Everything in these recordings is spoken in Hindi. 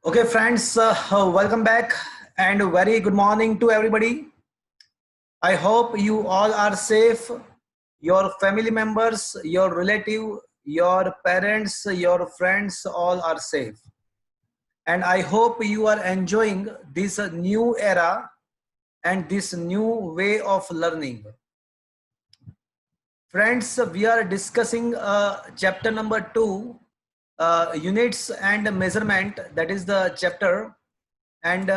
Okay, friends, welcome back and very good morning to everybody. I hope you all are safe. Your family members, your relative, your parents, your friends, all are safe. And I hope you are enjoying this new era and this new way of learning. Friends, we are discussing chapter number 2, units and measurement. That is the chapter. And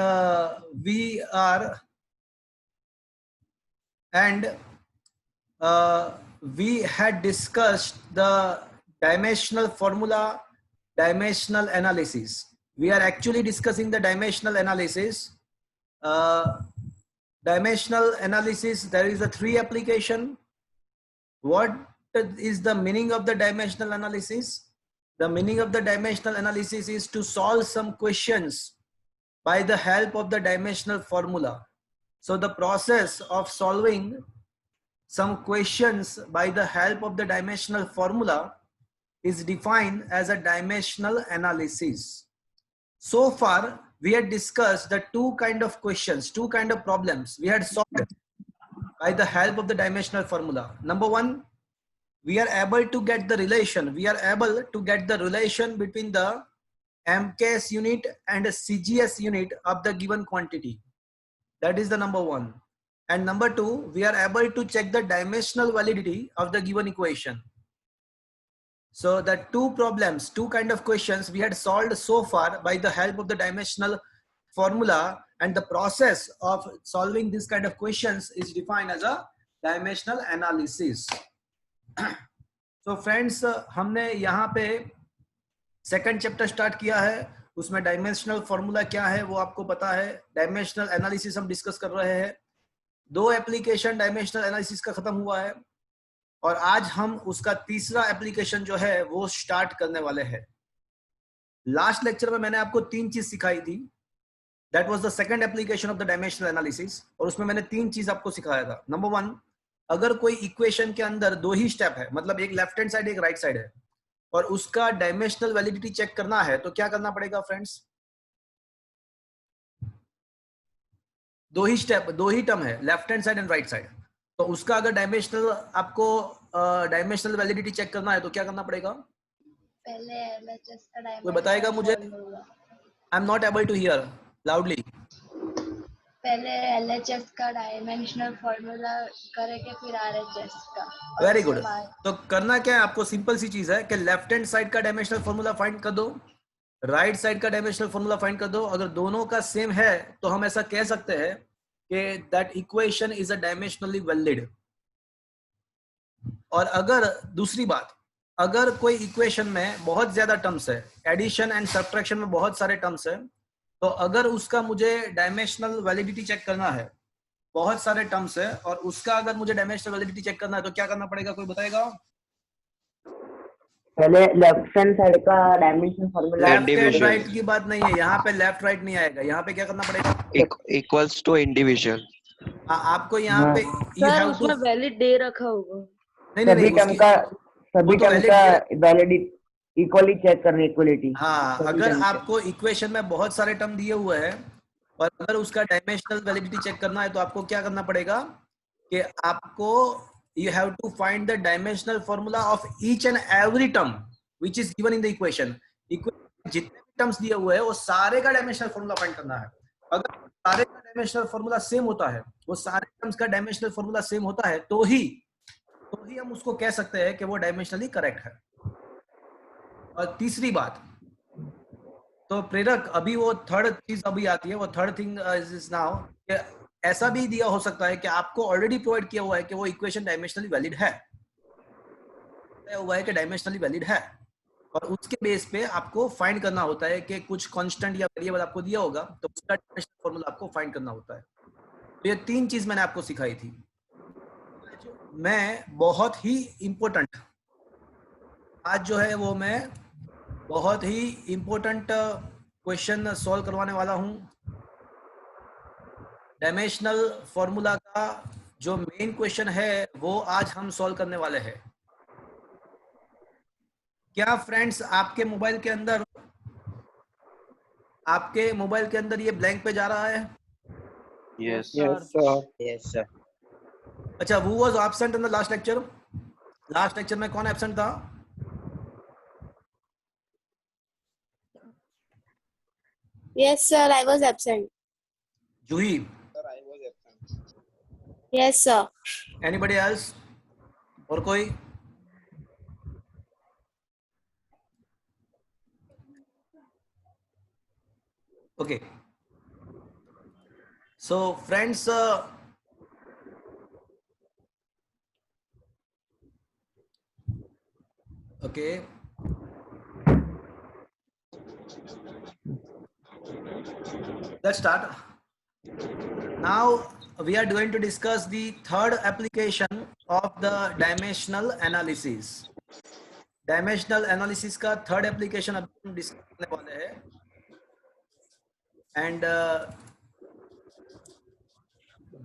we had discussed the dimensional formula, dimensional analysis. We are actually discussing the dimensional analysis. Dimensional analysis, there is a 3 application. What is the meaning of the dimensional analysis? The meaning of the dimensional analysis is to solve some questions by the help of the dimensional formula. So the process of solving some questions by the help of the dimensional formula is defined as a dimensional analysis. So far, we had discussed the two kind of questions, two kind of problems we had solved by the help of the dimensional formula. Number one, we are able to get the relation. We are able to get the relation between the MKS unit and CGS unit of the given quantity. That is the number one. And number two, we are able to check the dimensional validity of the given equation. So the two problems, two kind of questions we had solved so far by the help of the dimensional formula, and the process of solving this kind of questions is defined as a dimensional analysis. So friends, हमने यहाँ पे सेकंड चैप्टर स्टार्ट किया है. उसमें डायमेंशनल फॉर्मूला क्या है वो आपको पता है. डायमेंशनल एनालिसिस हम डिस्कस कर रहे हैं. 2 एप्लीकेशन डायमेंशनल एनालिसिस का खत्म हुआ है और आज हम उसका तीसरा एप्लीकेशन जो है वो स्टार्ट करने वाले हैं. लास्ट लेक्चर में मैंने आपको 3 चीज सिखाई थी. That was the second application of the dimensional analysis. और उसमें मैंने 3 चीज आपको सिखाया था. नंबर 1, अगर कोई इक्वेशन के अंदर 2 ही स्टेप है, मतलब एक लेफ्ट हैंड साइड एक राइट साइड है, और उसका डायमेंशनल वैलिडिटी चेक करना है तो क्या करना पड़ेगा फ्रेंड्स? 2 ही स्टेप, 2 ही टर्म है, left hand side and right side. तो उसका अगर डायमेंशनल आपको डायमेंशनल वैलिडिटी चेक करना है तो क्या करना पड़ेगा? पहले एलएचएस का डायमेंशनल, कोई बताएगा मुझे? I am not able to hear loudly. पहले एलएचएस का डायमेंशनल फॉर्मूला करेंगे, फिर आरएचएस का. Very good. तो करना क्या है आपको? सिंपल सी चीज है कि लेफ्ट हैंड साइड का डायमेंशनल फॉर्मूला फाइंड कर दो, राइट साइड का डायमेंशनल फॉर्मूला फाइंड कर दो. अगर दोनों का सेम है तो हम ऐसा कह सकते हैं कि that equation is a dimensionally valid. और अगर दूसरी बात, अगर कोई इक्वेशन में बहुत ज्यादा टर्म्स है, एडिशन एंड सब्ट्रैक्शन में बहुत सारे टर्म्स है, तो अगर उसका मुझे डायमेंशनल वैलिडिटी चेक करना है, बहुत सारे टर्म्स है, और उसका अगर मुझे डायमेंशनल वैलिडिटी चेक करना है तो क्या करना पड़ेगा? कोई बताएगा? पहले लेफ्ट हैंड साइड का dimension formula. Left and right की बात नहीं है यहाँ पे, लेफ्ट राइट नहीं आएगा. यहाँ पे क्या करना पड़ेगा? Equals to individual. आपको यहाँ पे यू हैव टू, उसमें वैलिड दे रखा होगा. सभी टर्म का वैलिडिटी इक्वली चेक करने, इक्वलिटी. हाँ, अगर आपको इक्वेशन में बहुत सारे टर्म दिए हुए हैं और अगर उसका डायमेंशनल वैलिडिटी चेक करना है तो आपको क्या करना पड़ेगा कि आपको you have to find the dimensional formula of each and every term which is given in the equation. जितने भी टर्म्स दिए हुए हैं वो सारे का डायमेंशनल फॉर्मूला फाइंड करना है. अगर सारे का डायमेंशनल फॉर्मूला सेम होता है, वो सारे टर्म्स का डायमेंशनल फॉर्मूला सेम होता है, तो ही हम उसको कह सकते हैं कि वो डायमेंशनली करेक्ट है. और तीसरी बात, तो प्रेरक अभी वो थर्ड चीज अभी आती है. वो थर्ड थिंग इज नाउ, ऐसा भी दिया हो सकता है कि आपको ऑलरेडी प्रोवाइड किया हुआ है कि वो इक्वेशन डायमेंशनली वैलिड है, हुआ है कि डायमेंशनली वैलिड है, और उसके बेस पे आपको फाइंड करना होता है कि कुछ कांस्टेंट या वेरिएबल आपको दिया होगा तो उसका डायमेंशनल फॉर्मूला आपको फाइंड करना होता है. तो ये 3 चीज मैंने आपको सिखाई थी. मैं बहुत ही इंपॉर्टेंट आज जो है वो मैं बहुत ही इंपॉर्टेंट क्वेश्चन सॉल्व करवाने वाला हूं. डायमेंशनल फॉर्मूला का जो मेन क्वेश्चन है वो आज हम सॉल्व करने वाले हैं. क्या फ्रेंड्स आपके मोबाइल के अंदर आपके मोबाइल के अंदर ये ब्लैंक पे जा रहा है? Yes. Yes, sir. Yes, sir. अच्छा, who was absent in the last lecture? Last lecture में कौन एब्सेंट था? Yes, sir, I was absent. Juhi? Sir, I was absent. Yes, sir. Anybody else? और कोई? Okay, so friends, okay, let's start. Now we are going to discuss the third application of the dimensional analysis. Dimensional analysis का third application अभी हम डिस्कस करने वाले हैं, and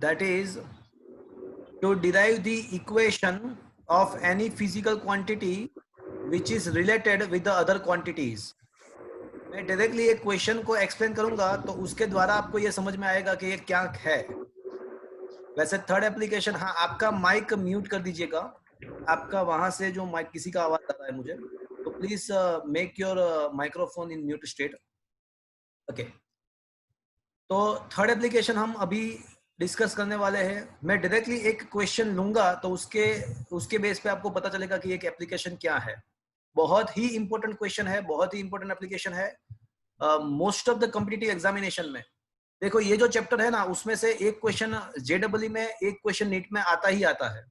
that is to derive the equation of any physical quantity which is related with the other quantities. मैं डायरेक्टली एक क्वेश्चन को एक्सप्लेन करूंगा तो उसके द्वारा आपको ये समझ में आएगा कि ये क्या है. वैसे थर्ड एप्लीकेशन, हाँ आपका माइक म्यूट कर दीजिएगा, आपका वहां से जो माइक किसी का आवाज आ रहा है मुझे, तो please make your microphone in mute state. Okay, तो थर्ड एप्लीकेशन हम अभी डिस्कस करने वाले हैं. मैं डायरेक्टली एक क्वेश्चन लूंगा तो उसके बेस पे आपको पता चलेगा कि एक एप्लीकेशन क्या है. बहुत ही इंपॉर्टेंट क्वेश्चन है, बहुत ही इंपॉर्टेंट एप्लीकेशन है most of the competitive examination में. देखो ये जो चैप्टर है ना, उसमें से एक क्वेश्चन जेडब्ल्यू में, एक क्वेश्चन नीट में आता ही आता है.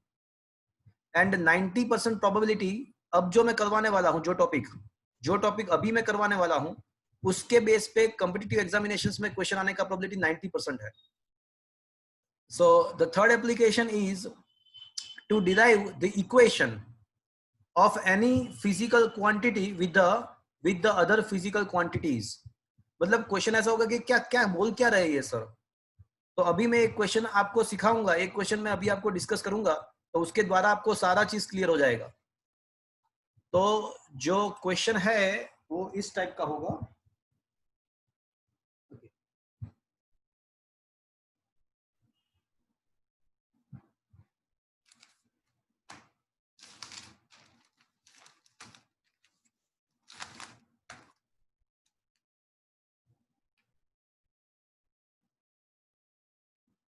एंड 90% प्रोबेबिलिटी अब जो मैं करवाने वाला हूँ, जो टॉपिक अभी मैं करवाने वाला हूँ, उसके बेस पे कॉम्पिटिटिव एग्जामिनेशंस में क्वेश्चन आने का प्रोबेबिलिटी 90% है. So the third application is to derive the equation of any physical quantity with the other physical quantities. मतलब क्वेश्चन ऐसा होगा कि क्या बोल क्या रहे ये सर. तो अभी मैं एक क्वेश्चन आपको सिखाऊंगा, एक क्वेश्चन मैं अभी आपको डिस्कस करूंगा, तो उसके द्वारा आपको सारा चीज क्लियर हो जाएगा. तो जो क्वेश्चन है वो इस टाइप का होगा.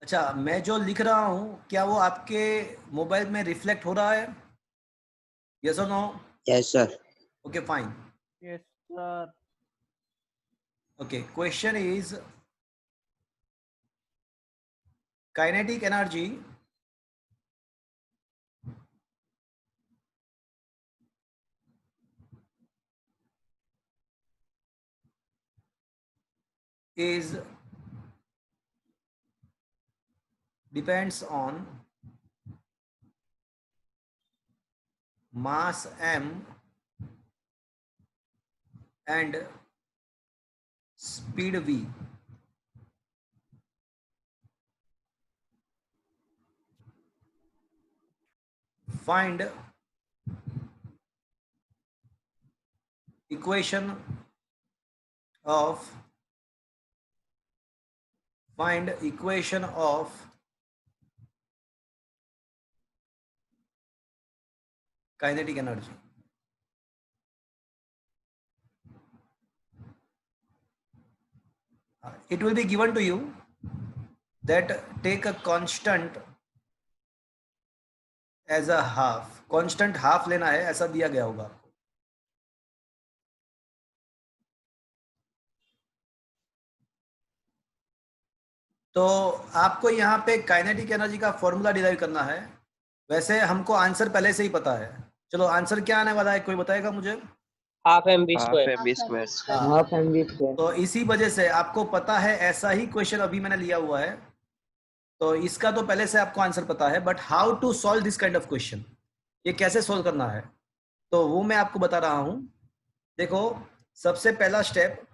अच्छा, मैं जो लिख रहा हूं क्या वो आपके मोबाइल में रिफ्लेक्ट हो रहा है? यस और no? Yes, sir. Okay fine. Yes, sir. Okay, question is kinetic energy is depends on mass m and speed v. Find equation of kinetic energy. It will be given to you that take a constant as a half. Constant half लेना है, ऐसा दिया गया होगा. तो आपको यहाँ पे काइनेटिक एनर्जी का फॉर्मूला डिराइव करना है. वैसे हमको आंसर पहले से ही पता है. चलो आंसर क्या आने वाला है, कोई बताएगा मुझे? Half mb Half square. mb square. Half mb square. तो इसी वजह से आपको पता है, ऐसा ही क्वेश्चन अभी मैंने लिया हुआ है, तो इसका तो पहले से आपको आंसर पता है. But how to solve this kind of question, ये कैसे सॉल्व करना है, तो वो मैं आपको बता रहा हूं. देखो, सबसे पहला स्टेप,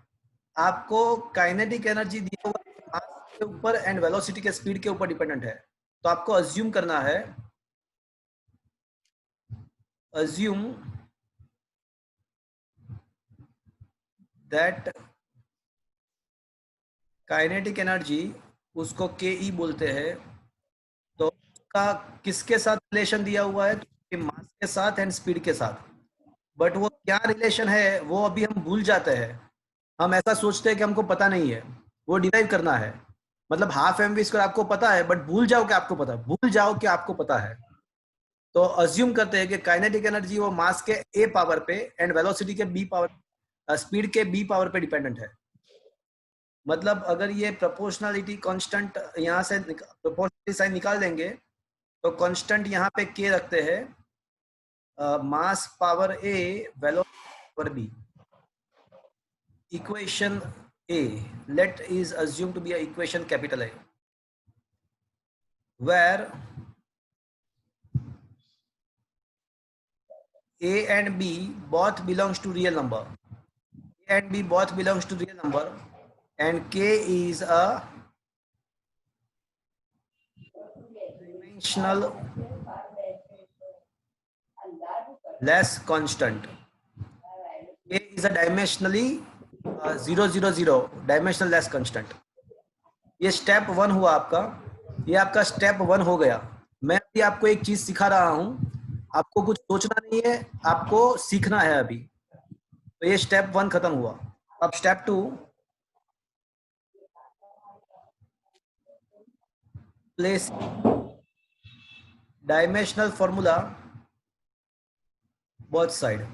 आपको काइनेटिक एनर्जी दिया हुआ मास के ऊपर एंड वेलोसिटी के स्पीड के ऊपर डिपेंडेंट है. तो आपको अज्यूम करना है, assume that काइनेटिक एनर्जी उसको के बोलते हैं, तो उसका किसके साथ रिलेशन दिया हुआ है? तो मास के साथ एंड स्पीड के साथ। बट वो क्या रिलेशन है वो अभी हम भूल जाते हैं। हम ऐसा सोचते हैं कि हमको पता नहीं है, वो डिराइव करना है। मतलब हाफ mv² आपको पता है, बट भूल जाओ कि आपको पता है, भूल जाओ कि आपको पता है। तो अज्यूम करते हैं कि काइनेटिक एनर्जी वो मास के a पावर पे एंड वेलोसिटी के b पावर, स्पीड के b पावर पे डिपेंडेंट है। मतलब अगर ये प्रोपोर्शनलिटी कांस्टेंट यहाँ से प्रोपोर्शनलिटी साइन निकाल देंगे तो कांस्टेंट यहाँ पे k रखते हैं, mass power a velocity power b। Equation a, let is assumed to be a equation capital A, where a and b both belongs to real number, a and b both belongs to real number, and k is a dimensional less constant. k is a dimensionally 0 0 0 dimensional less constant. ये स्टेप 1 हुआ आपका, ये आपका स्टेप 1 हो गया। मैं अभी आपको एक चीज सिखा रहा हूं, आपको कुछ सोचना नहीं है, आपको सीखना है अभी। तो ये स्टेप 1 खत्म हुआ। अब step 2, place dimensional formula both side.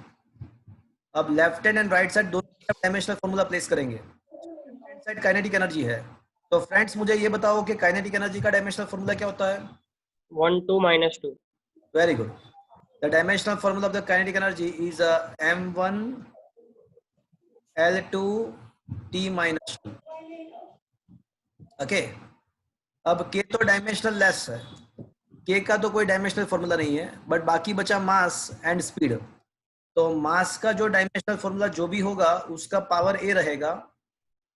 अब left hand and right side दोनों डायमेंशनल फॉर्मूला प्लेस करेंगे। Left hand side kinetic energy है, तो फ्रेंड्स मुझे ये बताओ कि काइनेटिक एनर्जी का डायमेंशनल फॉर्मूला क्या होता है? 1 2 - 2. Very good. The dimensional formula of the kinetic energy is m1 L2 T minus 2. Okay. अब k तो डायमेंशनल लेस है, k का तो कोई डायमेंशनल फॉर्मूला नहीं है, बट बाकी बचा मास एंड स्पीड। तो मास का जो डायमेंशनल फॉर्मूला जो भी होगा उसका पावर a रहेगा,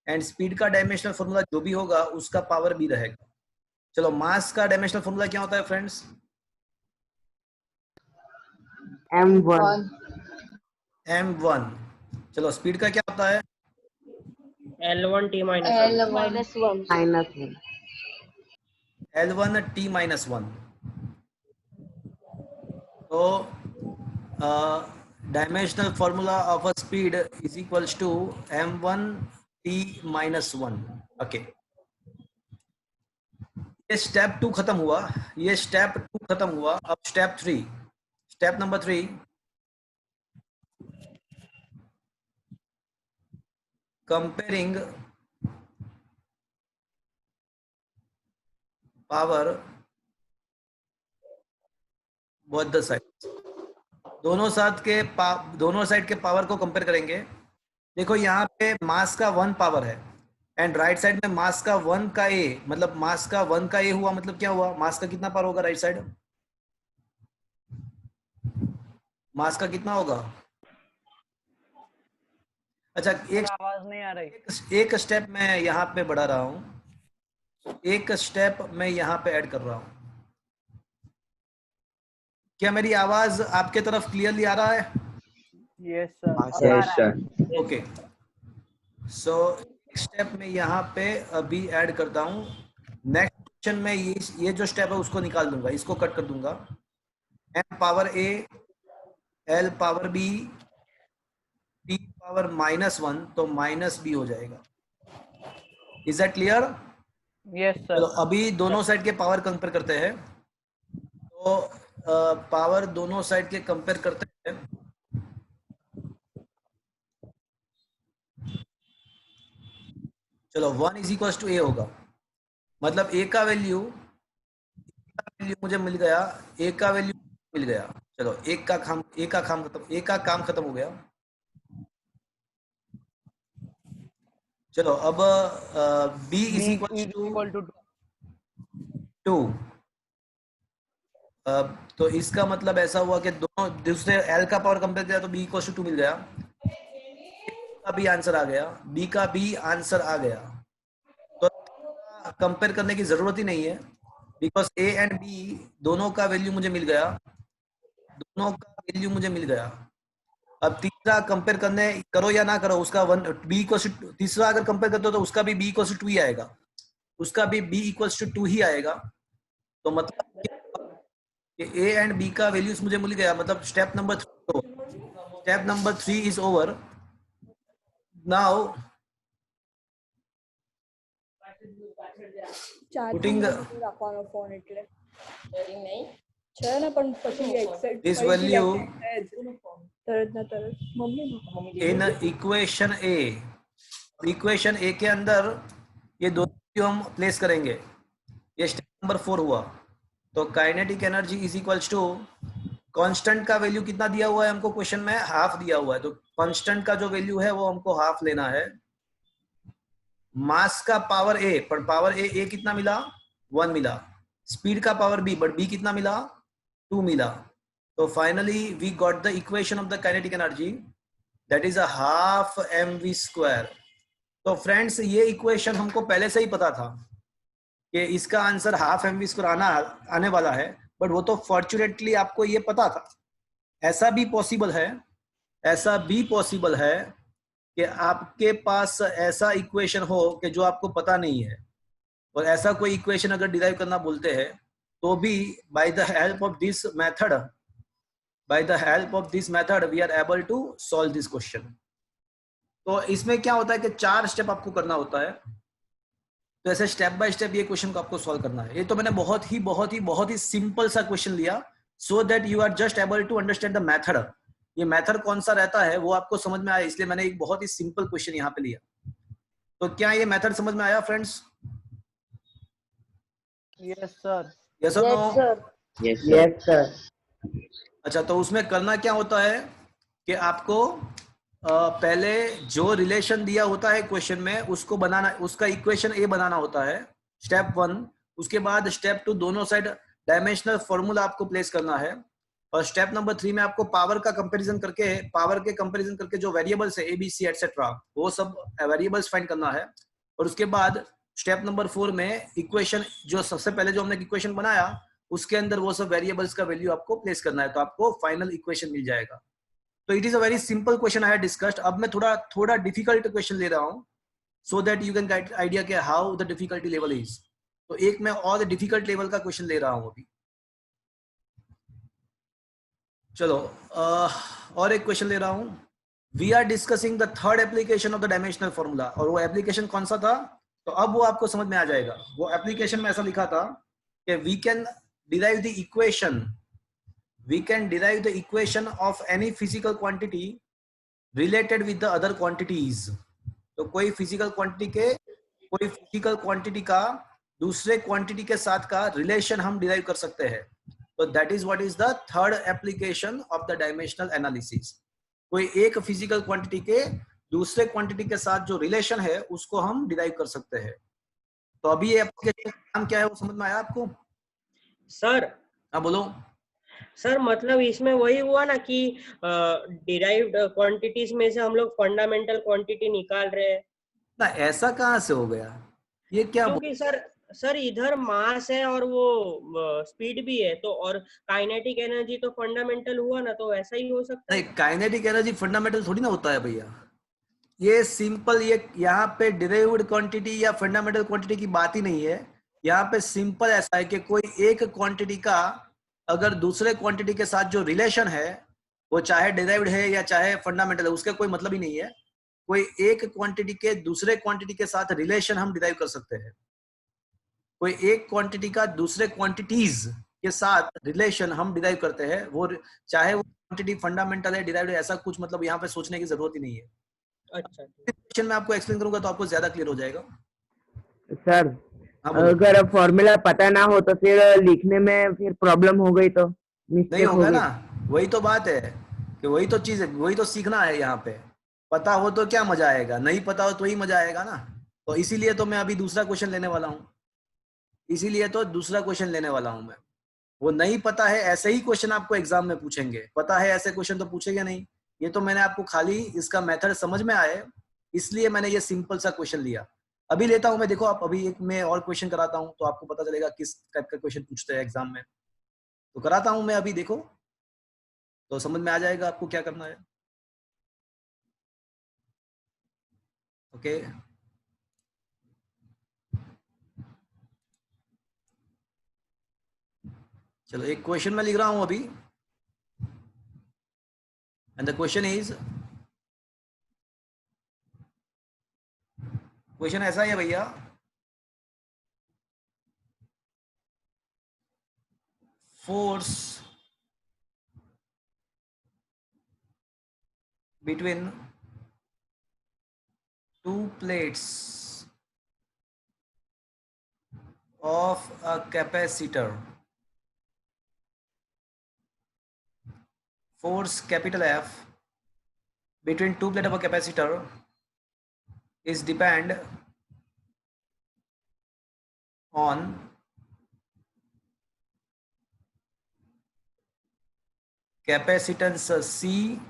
एंड स्पीड का डायमेंशनल फॉर्मूला जो भी होगा उसका पावर b रहेगा। चलो, मास का डायमेंशनल फॉर्मूला क्या होता है फ्रेंड्स? m1 m1। चलो, स्पीड का क्या होता है? L1 T - 1. L1 -1 L1 T minus 1। तो dimensional formula of a speed is equals to m1 T minus 1। Okay, ये स्टेप 2 खत्म हुआ, ये स्टेप 2 खत्म हुआ। अब step 3, step number 3, comparing power both the side. दोनों साइड के पावर को कंपेयर करेंगे। देखो, यहाँ पे मास का 1 पावर है एंड राइट साइड में मास का 1 का a, मतलब मास का 1 का a हुआ, मतलब क्या हुआ? मास का कितना पावर होगा राइट साइड? मास का कितना होगा? अच्छा, आवाज नहीं आ रही। एक स्टेप मैं यहाँ पे बढ़ा रहा हूँ, एक स्टेप मैं यहाँ पे ऐड कर रहा हूँ। क्या मेरी आवाज आपके तरफ क्लियरली आ रहा है? Yes sir. Yes, sir. Okay, so step में यहाँ पे अभी ऐड करता हूँ। नेक्स्ट क्वेश्चन में ये जो स्टेप है उसको निकाल दूंगा, इसको कट कर दूंगा। m power a, l power b, t power -1, तो -b हो जाएगा। Is that clear? यस चलो, सर। अभी दोनों साइड के पावर कंपेयर करते हैं। तो पावर दोनों साइड के कंपेयर करते हैं। चलो, 1 इज इक्वल टू a होगा, मतलब a का वैल्यू मुझे मिल गया, a का वैल्यू मिल गया। चलो, एक का काम खत्म हो गया। चलो, अब b इज इक्वल टू 2। तो इसका मतलब ऐसा हुआ कि दोनों दूसरे l का पावर कंपेयर किया तो b इक्वल टू 2 मिल गया। का भी आंसर आ गया, b का भी आंसर आ गया। तो कंपेयर करने की जरूरत ही नहीं है, बिकॉज a एंड b दोनों का वैल्यू मुझे मिल गया, अब तीसरा कंपेयर करने करो या ना करो, उसका वन बी इक्वल्स टू, तीसरा अगर कंपेयर करते हो तो उसका भी बी इक्वल्स टू 2 ही आएगा, उसका भी बी इक्वल्स टू 2 ही आएगा। तो मतलब कि ए एंड बी का वैल्यूज मुझे मिल गया, मतलब step number 3 is over. Now putting રાખવાનો ફોન એટલે છે ને, પણ પછી એક્સેપ્ટ this value તરત ના તરત મમ્મી इन इक्वेशन ए के अंदर ये दो वैल्यू हम प्लेस करेंगे। ये स्टेप नंबर 4 हुआ। तो kinetic energy is equals to, constant का वैल्यू कितना दिया हुआ है हमको क्वेश्चन में, हाफ दिया हुआ है, तो कांस्टेंट का जो वैल्यू है वो हमको हाफ लेना है। मास का पावर ए, पर पावर ए कितना मिला, 1 मिला। स्पीड का पावर बी, बट बी कितना मिला, 2 मिला। तो finally we got the equation of the kinetic energy, that is a half mv square. तो फ्रेंड्स ये इक्वेशन हमको पहले से ही पता था कि इसका आंसर हाफ mv स्क्वायर आने वाला है, बट वो तो फॉर्चुनेटली आपको ये पता था। ऐसा भी पॉसिबल है कि आपके पास ऐसा इक्वेशन हो कि जो आपको पता नहीं है, और ऐसा कोई इक्वेशन अगर डिराइव करना बोलते हैं तो भी by the help of this method we are able to solve this question. तो इसमें क्या होता है कि 4 स्टेप आपको करना होता है। तो ऐसे स्टेप बाय स्टेप ये क्वेश्चन को आपको सॉल्व करना है। ये तो मैंने बहुत ही सिंपल सा क्वेश्चन लिया, so that you are just able to understand the method. ये मेथड कौन सा रहता है वो आपको समझ में आया, इसलिए मैंने एक बहुत ही सिंपल क्वेश्चन यहाँ पे लिया। तो क्या ये मेथड समझ में आया फ्रेंड्स? Yes sir. यस और नो? Yes sir. अच्छा, तो उसमें करना क्या होता है कि आपको पहले जो रिलेशन दिया होता है क्वेश्चन में उसको बनाना, उसका इक्वेशन ए बनाना होता है, स्टेप 1। उसके बाद स्टेप 2 दोनों साइड डायमेंशनल फॉर्मूला आपको प्लेस करना है, और स्टेप नंबर 3 में आपको पावर के कंपैरिजन करके जो वेरिएबल्स है ABC एटसेट्रा, वो सब वेरिएबल्स फाइंड करना है। और उसके बाद स्टेप नंबर 4 में इक्वेशन, जो सबसे पहले जो हमने इक्वेशन बनाया उसके अंदर वो सब वेरिएबल्स का वैल्यू आपको प्लेस करना है, तो आपको फाइनल इक्वेशन मिल जाएगा। तो it is a very simple question I have discussed. अब मैं थोड़ा डिफिकल्ट क्वेश्चन ले रहा हूँ, so that you can get idea के how the difficulty level is. तो एक मैं और डिफिकल्ट लेवल का क्वेश्चन ले रहा हूँ अभी। चलो और एक क्वेश्चन ले रहा हूँ। We are discussing the third application of the dimensional formula, और वो एप्लीकेशन कौन सा था तो अब वो आपको समझ में आ जाएगा। वो एप्लीकेशन में ऐसा लिखा था कि we can derive the equation of any physical quantity related with the other quantities. तो कोई फिजिकल क्वांटिटी का दूसरे क्वांटिटी के साथ का रिलेशन हम डिराइव कर सकते हैं। तो that is what is the third application of the dimensional analysis. कोई एक फिजिकल क्वांटिटी के दूसरे क्वांटिटी के साथ जो रिलेशन है उसको हम डिराइव कर सकते हैं। तो अभी ये एप्लीकेशन का नाम क्या है वो समझ में आया आपको? सर हाँ बोलो। सर मतलब इसमें वही हुआ ना कि डिराइव्ड क्वांटिटीज में से हम लोग फंडामेंटल क्वांटिटी निकाल रहे हैं ना, ऐसा कहाँ से हो गया? ये क्या क्योंकि सर इधर मास है और वो स्पीड भी है, तो और काइनेटिक एनर्जी तो फंडामेंटल हुआ ना, तो ऐसा ही हो सकता है। नहीं, काइनेटिक एनर्जी फंडामेंटल थोड़ी ना होता है भैया। ये सिंपल, ये यहाँ पे डिराइव्ड क्वांटिटी या फंडामेंटल क्वांटिटी की बात ही नहीं है। यहाँ पे सिंपल ऐसा है कि कोई एक क्वांटिटी का अगर दूसरे क्वांटिटी के साथ जो रिलेशन है वो चाहे डिराइव्ड है या चाहे फंडामेंटल है, उसका कोई मतलब ही नहीं है। कोई एक क्वांटिटी के दूसरे क्वांटिटी के साथ रिलेशन हम डिराइव कर सकते हैं। कोई एक क्वांटिटी का दूसरे क्वांटिटीज के साथ रिलेशन हम डिराइव करते हैं, वो चाहे वो क्वांटिटी फंडामेंटल है, डिराइव्ड है, ऐसा कुछ मतलब यहाँ पे सोचने की जरूरत ही नहीं है। अच्छा, क्वेश्चन में आपको एक्सप्लेन करूंगा तो आपको ज्यादा क्लियर हो जाएगा। सर हाँ बोलो। अगर फॉर्मूला पता ना हो तो फिर लिखने में फिर प्रॉब्लम हो गई तो नहीं मिस्टेक होगा होगी। ना, वही तो बात है कि वही तो चीज है, वही तो सीखना है। यहाँ पे पता हो तो क्या मजा आएगा, नहीं पता हो तो ही मजा आएगा ना। तो इसीलिए तो मैं अभी दूसरा क्वेश्चन लेने वाला हूँ, मैं। वो नहीं पता है ऐसे ही क्वेश्चन आपको एग्जाम में पूछेंगे, पता है ऐसे क्वेश्चन तो पूछेंगे नहीं। ये तो मैंने आपको खाली इसका मेथड समझ में आए इसलिए मैंने ये सिंपल सा क्वेश्चन लिया। अभी लेता हूं मैं, देखो आप, अभी एक मैं और क्वेश्चन कराता हूं तो आपको पता चलेगा किस टाइप का क्वेश्चन पूछते हैं एग्जाम में। तो कराता हूं मैं अभी, देखो तो समझ में आ जाएगा आपको क्या करना है। ओके, चलो एक क्वेश्चन मैं लिख रहा हूं अभी, and the question is, question ऐसा ही है भैया, force between two plates of a capacitor, force capital F between two plates of a capacitor is depend on capacitance C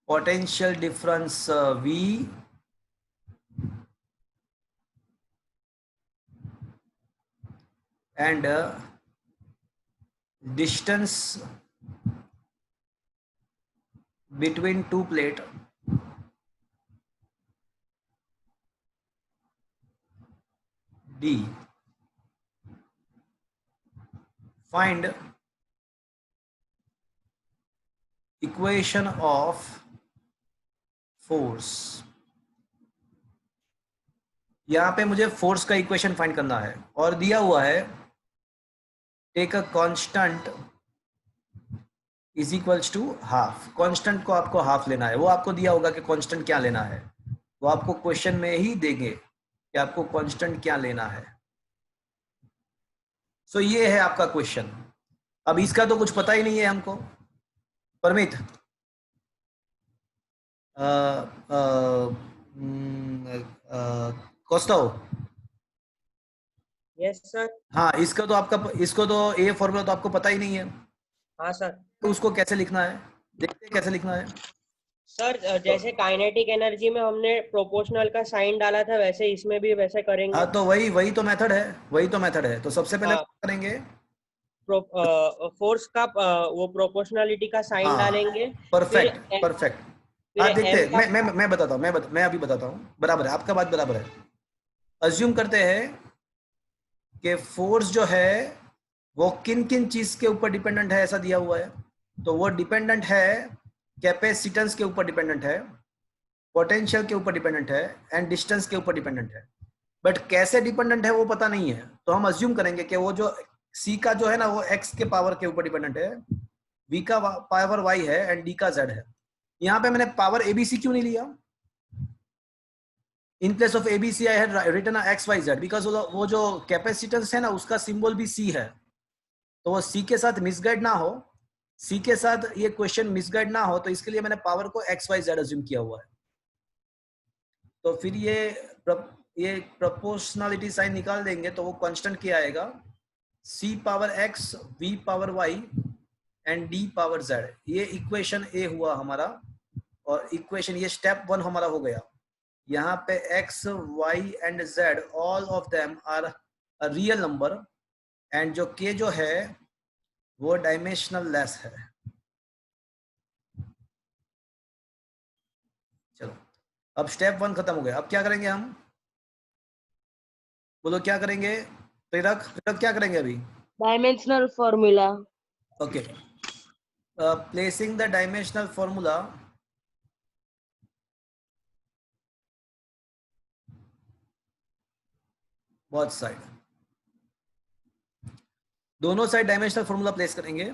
potential difference V and distance between two plate D. Find equation of force. यहां पे मुझे फोर्स का इक्वेशन फाइंड करना है और दिया हुआ है take a constant is equals to half. Constant को आपको हाफ लेना है, वो आपको दिया होगा कि कांस्टेंट क्या लेना है, वो आपको क्वेश्चन में ही देंगे कि आपको कांस्टेंट क्या लेना है। सो ये है आपका क्वेश्चन। अब इसका तो कुछ पता ही नहीं है हमको। परमित, कोस्टाओ, यस सर। हाँ इसका तो आपका, इसको तो ये फॉर्मूला तो आपको पता ही नहीं है, हाँ सर। तो उसको कैसे लिखना है, देखते हैं कैसे लिखना है। सर जैसे काइनेटिक एनर्जी में हमने प्रोपोर्शनल का साइन डाला था, वैसे इसमें भी वैसे करेंगे। हाँ तो वही तो मेथड है, वही तो मेथड है। तो सबसे पहले हाँ। क्या करेंगे, फोर्स का वो प्रोपोर्शनलिटी का साइन हाँ डालेंगे। परफेक्ट फिर परफेक्ट। फिर हाँ देखते M हैं, का मैं बताता हूँ, मैं अभी बताता हूँ। बराबर है, आपका बात बराबर है। अज्यूम करते हैं कि फोर्स जो है वो किन किन चीज के ऊपर डिपेंडेंट है, ऐसा दिया हुआ है। तो वो डिपेंडेंट है, कैपेसिटेंस के ऊपर डिपेंडेंट है, पोटेंशियल के ऊपर डिपेंडेंट है एंड डिस्टेंस के ऊपर डिपेंडेंट है। बट कैसे डिपेंडेंट है वो पता नहीं है, तो हम अज्यूम करेंगे कि वो जो सी का जो है ना वो एक्स के पावर के ऊपर डिपेंडेंट है, वी का पावर वाई है एंड डी का जेड है। यहाँ पे मैंने पावर एबीसी क्यों नहीं लिया, in place of ABC I had written X Y Z, because वो जो कैपेसिटेंस है ना उसका सिंबल भी सी है, तो वो सी के साथ मिसगाइड ना हो, सी के साथ ये क्वेश्चन मिसगाइड ना हो, तो इसके लिए मैंने पावर को एक्स वाई जेड अज्यूम किया हुआ है। तो फिर ये प्रोपोर्शनलिटी साइन निकाल देंगे तो वो कांस्टेंट क्या आएगा, C power X V power Y and D power Z. ये इक्वेशन ए हुआ हमारा, और इक्वेशन ये स्टेप 1 हमारा हो गया। यहाँ पे X Y and Z all of them are a real number and जो के जो है वो डायमेंशनल लेस है। चलो अब स्टेप 1 खत्म हो गया। अब क्या करेंगे हम, बोलो क्या करेंगे, प्रेरक क्या करेंगे अभी। Dimensional formula. Okay, placing the dimensional formula both side, दोनों साइड डायमेंशनल फॉर्मूला प्लेस करेंगे।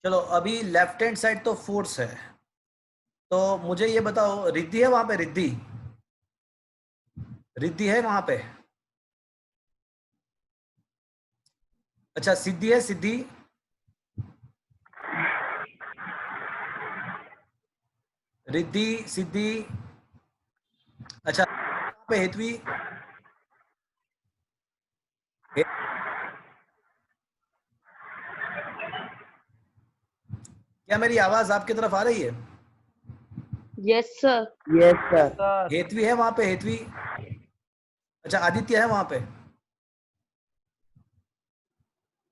चलो अभी लेफ्ट हैंड साइड तो फोर्स है, तो मुझे ये बताओ रिद्धि है वहां पे, रिद्धि है वहां पे, अच्छा सिद्धि है, सिद्धि रिद्धि सिद्धि, अच्छा पे हेतवी, क्या मेरी आवाज आपकी तरफ आ रही है। Yes sir. Yes sir. Hetvi है वहां पे, हेतवी, अच्छा आदित्य है वहां पे,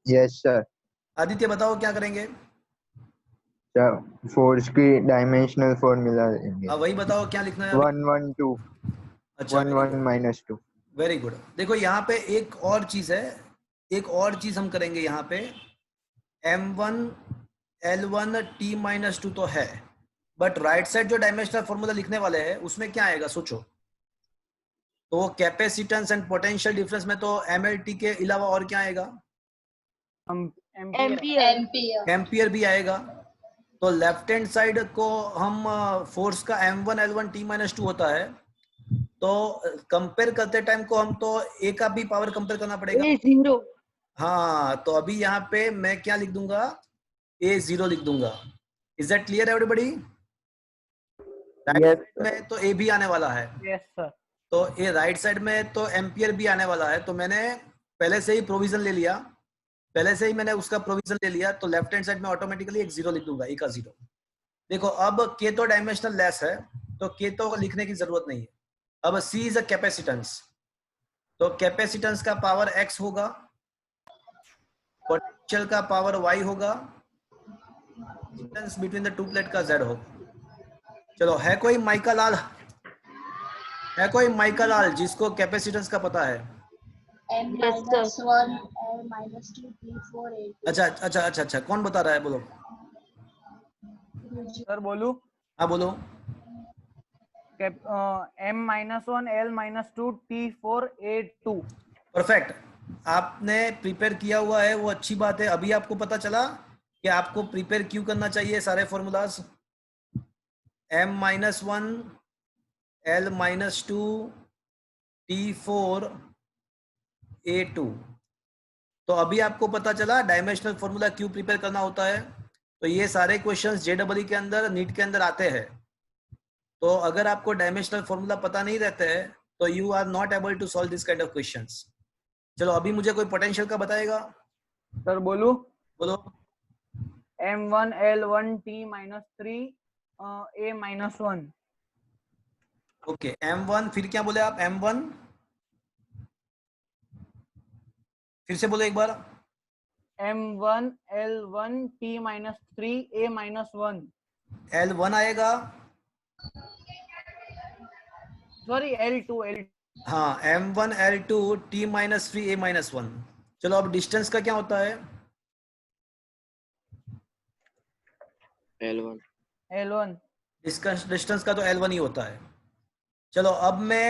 यस सर। आदित्य बताओ क्या करेंगे। फोर्स की डायमेंशनल फॉर्मूला हाँ वही बताओ क्या लिखना है। 112 अच्छा 11 - 2। Very good. देखो यहाँ पे एक और चीज है, एक और चीज हम करेंगे यहाँ पे। m1 l1 t-2 तो है, बट राइट साइड जो डायमेंशनल फॉर्मूला लिखने वाले हैं उसमें क्या आएगा सोचो। तो वो कैपेसिटेंस एंड पोटेंशियल डिफरेंस में तो mlt के अलावा और क्या आएगा? एम्पियर। एम्पियर। एम्पियर भी आएगा। तो लेफ्ट हैंड साइड को हम फोर्स का m1 l1 t-2 होता है, तो कंपेयर करते टाइम को हम तो a का भी पावर कंपेयर करना पड़ेगा। A0। हाँ, तो अभी यहाँ पे मैं क्या लिख दूंगा? A0 लिख दूंगा। Is that clear everybody? Right Yes, side में तो A भी आने वाला है। Yes sir. तो ये राइट साइड में तो एम्पियर भी आने वाला है, तो मैंने पहले से ही प्रोविजन ले लिया, पहले से ही मैंने उसका प्रोविजन ले लिया, तो लेफ्ट हैंड साइड में ऑटोमेटिकली एक 0 लिख दूंगा, ए का 0। देखो अब के तो डायमेंशनल लेस है, तो के तो लिखने की जरूरत नहीं है। अब सी इज अ कैपेसिटेंस, तो कैपेसिटेंस का पावर x होगा, पोटेंशियल का पावर y होगा, distance between the two plate का z होगा। चलो है कोई माइका लाल, है कोई माइका लाल जिसको कैपेसिटेंस का पता है? m-1 l-2 t4 8। अच्छा अच्छा अच्छा अच्छा, कौन बता रहा है? बोलो सर बोलू? हाँ बोलो। m-1 l-2 t4 8 2। परफेक्ट, आपने प्रिपेयर किया हुआ है, वो अच्छी बात है। अभी आपको पता चला कि आपको प्रिपेयर क्यों करना चाहिए सारे formulas. m-1 l-2 t4 a2, तो अभी आपको पता चला डायमेंशनल फॉर्मूला क्यों प्रिपेयर करना होता है। तो ये सारे क्वेश्चंस JEE के अंदर, नीट के अंदर आते हैं। तो अगर आपको डायमेंशनल फॉर्मूला पता नहीं रहते हैं तो you are not able to solve this kind of questions. चलो अभी मुझे कोई पोटेंशियल का बताएगा? सर बोलू? बोलो। m1 l1 t-3 a-1। Okay m1, फिर क्या बोले आप? m1 फिर से बोलो एक बार। m1 l1 t-3 a-1। l1 आएगा, सॉरी l2। हाँ m1 l2 t-3 a-1। चलो अब डिस्टेंस का क्या होता है? L1 डिस्टेंस का तो l1 ही होता है। चलो अब मैं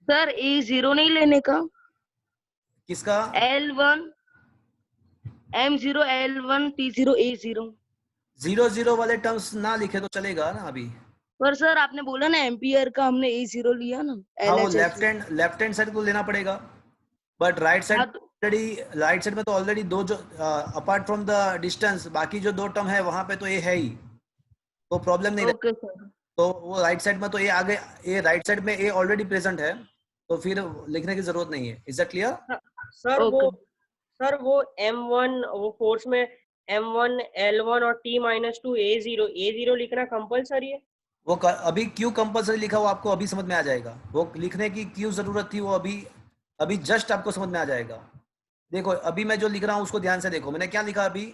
सर A0 नहीं लेने का? किसका? L1 M0 L1 T0 A0। 0 वाले टर्म्स ना लिखे तो चलेगा ना अभी। पर सर आपने बोला ना एम्पियर का, हमने A0 लिया ना। हाँ वो LHS लेफ्ट हैंड साइड को लेना पड़ेगा, but right side already, right side में तो ऑलरेडी दो जो अपार्ट फ्रॉम द डिस्टेंस बाकी जो दो टर्म है वहां पे तो ए है ही, तो प्रॉब्लम नहीं ओके सर। तो वो राइट साइड में तो ए आगे, ए राइट साइड में ए ऑलरेडी प्रेजेंट है, तो फिर लिखने की जरूरत नहीं है। Is that clear? सर वो m1 वो फोर्स में m1 l1 और t-2 a0 लिखना कंपलसरी है? वो अभी क्यों कंपलसरी लिखा वो आपको अभी समझ में आ जाएगा। वो लिखने की क्यों जरूरत थी वो अभी जस्ट आपको समझ में आ जाएगा। देखो अभी मैं जो लिख रहा हूं उसको ध्यान से देखो। मैंने क्या लिखा अभी,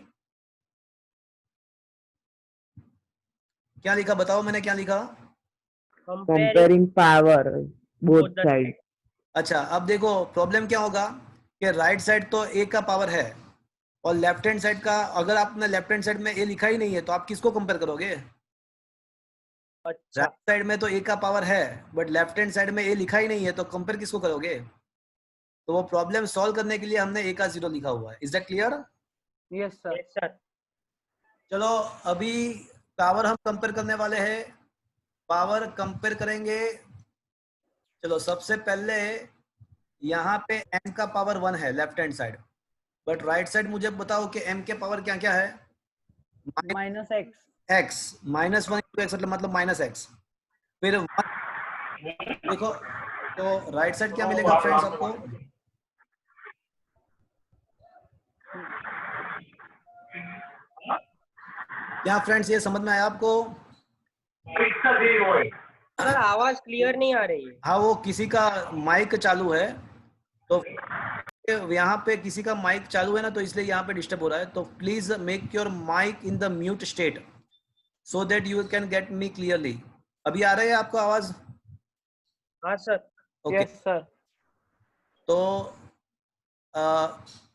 क्या लिखा बताओ, मैंने क्या लिखा? comparing power both side. अच्छा अब देखो प्रॉब्लम क्या होगा कि राइट साइड तो ए का पावर है और लेफ्ट हैंड साइड का, अगर आपने लेफ्ट हैंड साइड में ए लिखा ही नहीं है तो आप किसको कंपेयर करोगे? अच्छा। राइट साइड में तो ए का पावर है बट लेफ्ट हैंड साइड में ए लिखा ही नहीं है, तो कंपेयर किसको करोगे? तो वो प्रॉब्लम सॉल्व करने के लिए हमने ए का 0 लिखा हुआ है। Is that clear? Yes sir. चलो अभी पावर हम कंपेयर करने वाले हैं, पावर कंपेयर करेंगे। चलो सबसे पहले यहाँ पे m का पावर 1 है left hand side, but right side मुझे बताओ कि m के पावर क्या क्या है? x -1 × x मतलब -x। फिर 1 देखो तो राइट साइड क्या मिलेगा फ्रेंड्स आपको? क्या फ्रेंड्स ये समझ में आया आपको? सर आवाज क्लियर नहीं आ रही है। हाँ वो किसी का माइक चालू है, तो यहाँ पे किसी का माइक चालू है ना, तो इसलिए यहाँ पे डिस्टर्ब हो रहा है। तो please make your mic in the mute state. so that you can get me clearly. अभी आ रही है आपको आवाज? हाँ सर। Okay yes sir. तो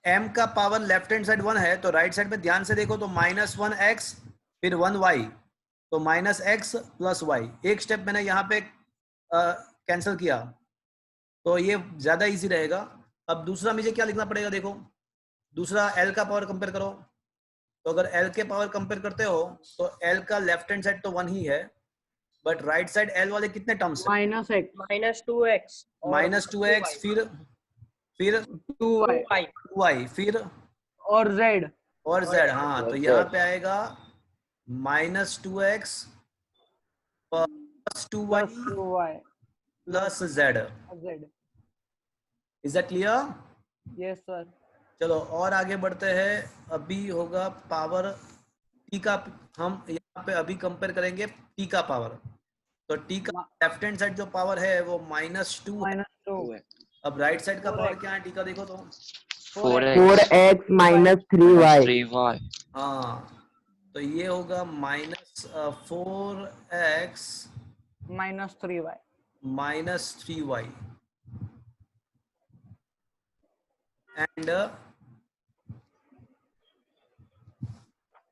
m का पावर लेफ्ट हैंड साइड 1 है, तो राइट साइड में ध्यान से देखो तो -1x फिर 1y, तो -x प्लस y। एक स्टेप मैंने यहाँ पे कैंसिल किया, तो ये ज्यादा इजी रहेगा। अब दूसरा मुझे क्या लिखना पड़ेगा, देखो दूसरा l का पावर कंपेयर करो। तो अगर l के पावर कंपेयर करते हो तो l का लेफ्ट हैंड साइड तो 1 ही है, बट राइट साइड l वाले कितने टर्म्स है? -2x -2x फिर 2y फिर और z। हाँ, तो यहाँ पे आएगा -2x plus 2y plus z। Is that clear? Yes sir. चलो और आगे बढ़ते हैं। अभी होगा पावर t का, हम यहाँ पे अभी कंपेयर करेंगे t का पावर। तो t का लेफ्ट हैंड साइड जो पावर है वो -2 है। अब राइट साइड का पावर क्या है t का, देखो तो 4x minus 3y। 3y। हाँ, तो ये होगा -4x minus 3y minus 3y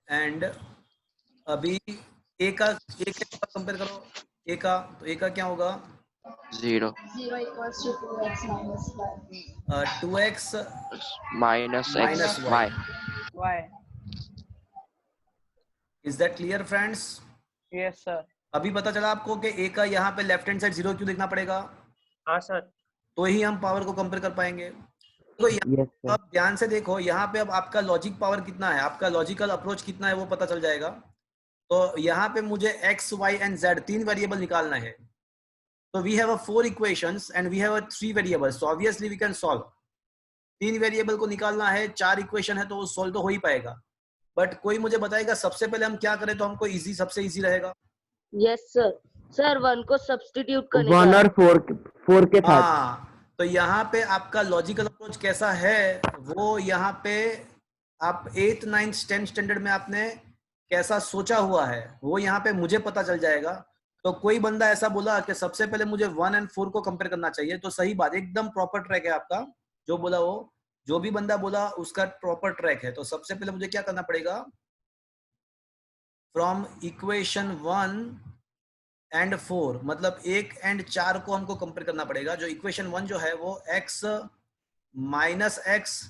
and अभी a का कंपेयर करो, a का, तो a का क्या होगा? 0 0 equals to 2x minus y. 2x minus minus x y. y। Is that clear friends? Yes sir. अभी पता चला आपको कि a का यहाँ पे लेफ्ट हैंड साइड 0 क्यों लिखना पड़ेगा? हाँ सर। तो ही हम पावर को कंपेयर कर पाएंगे। तो यहाँ अब ध्यान से देखो, यहाँ पे अब आपका लॉजिक पावर कितना है, आपका लॉजिकल अप्रोच कितना है वो पता चल जाएगा। तो यहाँ पे मुझे x, y and z 3 variable निकालना है। तो we have 4 equations and we have 3 variables, so obviously we can solve. 3 variable को निकालना है, 4 इक्वेशन है, तो सॉल्व तो हो ही पाएगा। बट कोई मुझे बताएगा सबसे पहले हम क्या करें तो हमको इजी, सबसे इजी रहेगा? Yes sir. सर 1 को सब्स्टिट्यूट करने 1 और 4 के साथ। हाँ, तो यहाँ पे आपका लॉजिकल अप्रोच कैसा है वो यहाँ पे आप 8th 9th 10th स्टैंडर्ड में आपने कैसा सोचा हुआ है वो यहाँ पे मुझे पता चल जाएगा। तो कोई बंदा ऐसा बोला कि सबसे पहले मुझे 1 और 4 को कंपेयर करना चाहिए, तो सही बात, एकदम प्रॉपर ट्रैक है आपका जो बोला वो, जो भी बंदा बोला उसका प्रॉपर ट्रैक है। तो सबसे पहले मुझे क्या करना पड़ेगा, फ्रॉम इक्वेशन 1 एंड 4, मतलब 1 और 4 को हमको कंपेयर करना पड़ेगा। जो इक्वेशन 1 जो है वो x minus X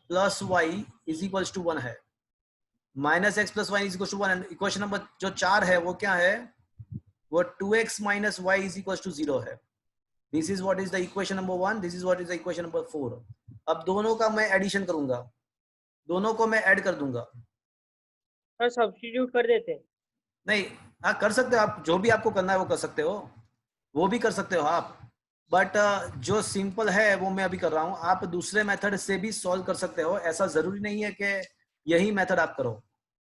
plus Y is equals to 1 है, minus X plus Y is equals to 1। And equation number जो 4 है वो क्या है, वो 2x minus Y is equals to 0 है। This is what is the equation number 1, this is what is the equation number 4। अब दोनों का मैं एडिशन करूंगा, दोनों को मैं ऐड कर दूंगा। सर सब्स्टिट्यूट कर देते? नहीं, हाँ कर सकते हो आप, जो भी आपको करना है वो कर सकते हो, वो भी कर सकते हो आप। बट जो सिंपल है वो मैं अभी कर रहा हूँ, आप दूसरे मेथड से भी सॉल्व कर सकते हो। ऐसा जरूरी नहीं है कि यही मेथड आप करो,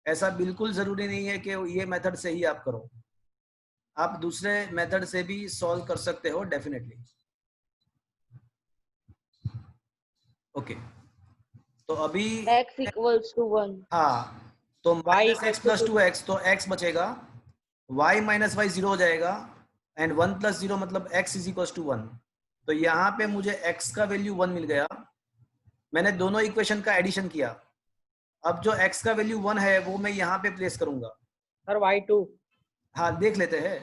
ऐसा बिल्कुल जरूरी नहीं है कि ये मेथड से ही आप करो, आप दूसरे मेथड से भी सॉल्व कर सकते हो डेफिनेटली। ओके, तो अभी x equals to 1. हाँ, तो माइनस एक्स प्लस 2x, तो x बचेगा, y माइनस वाई 0 हो जाएगा, एंड 1 प्लस 0 मतलब x इज इक्वल टू 1। तो यहाँ पे मुझे x का वैल्यू 1 मिल गया। मैंने दोनों इक्वेशन का एडिशन किया। अब जो x का वैल्यू 1 है वो मैं यहाँ पे प्लेस करूंगा। सर y2, हाँ देख लेते हैं।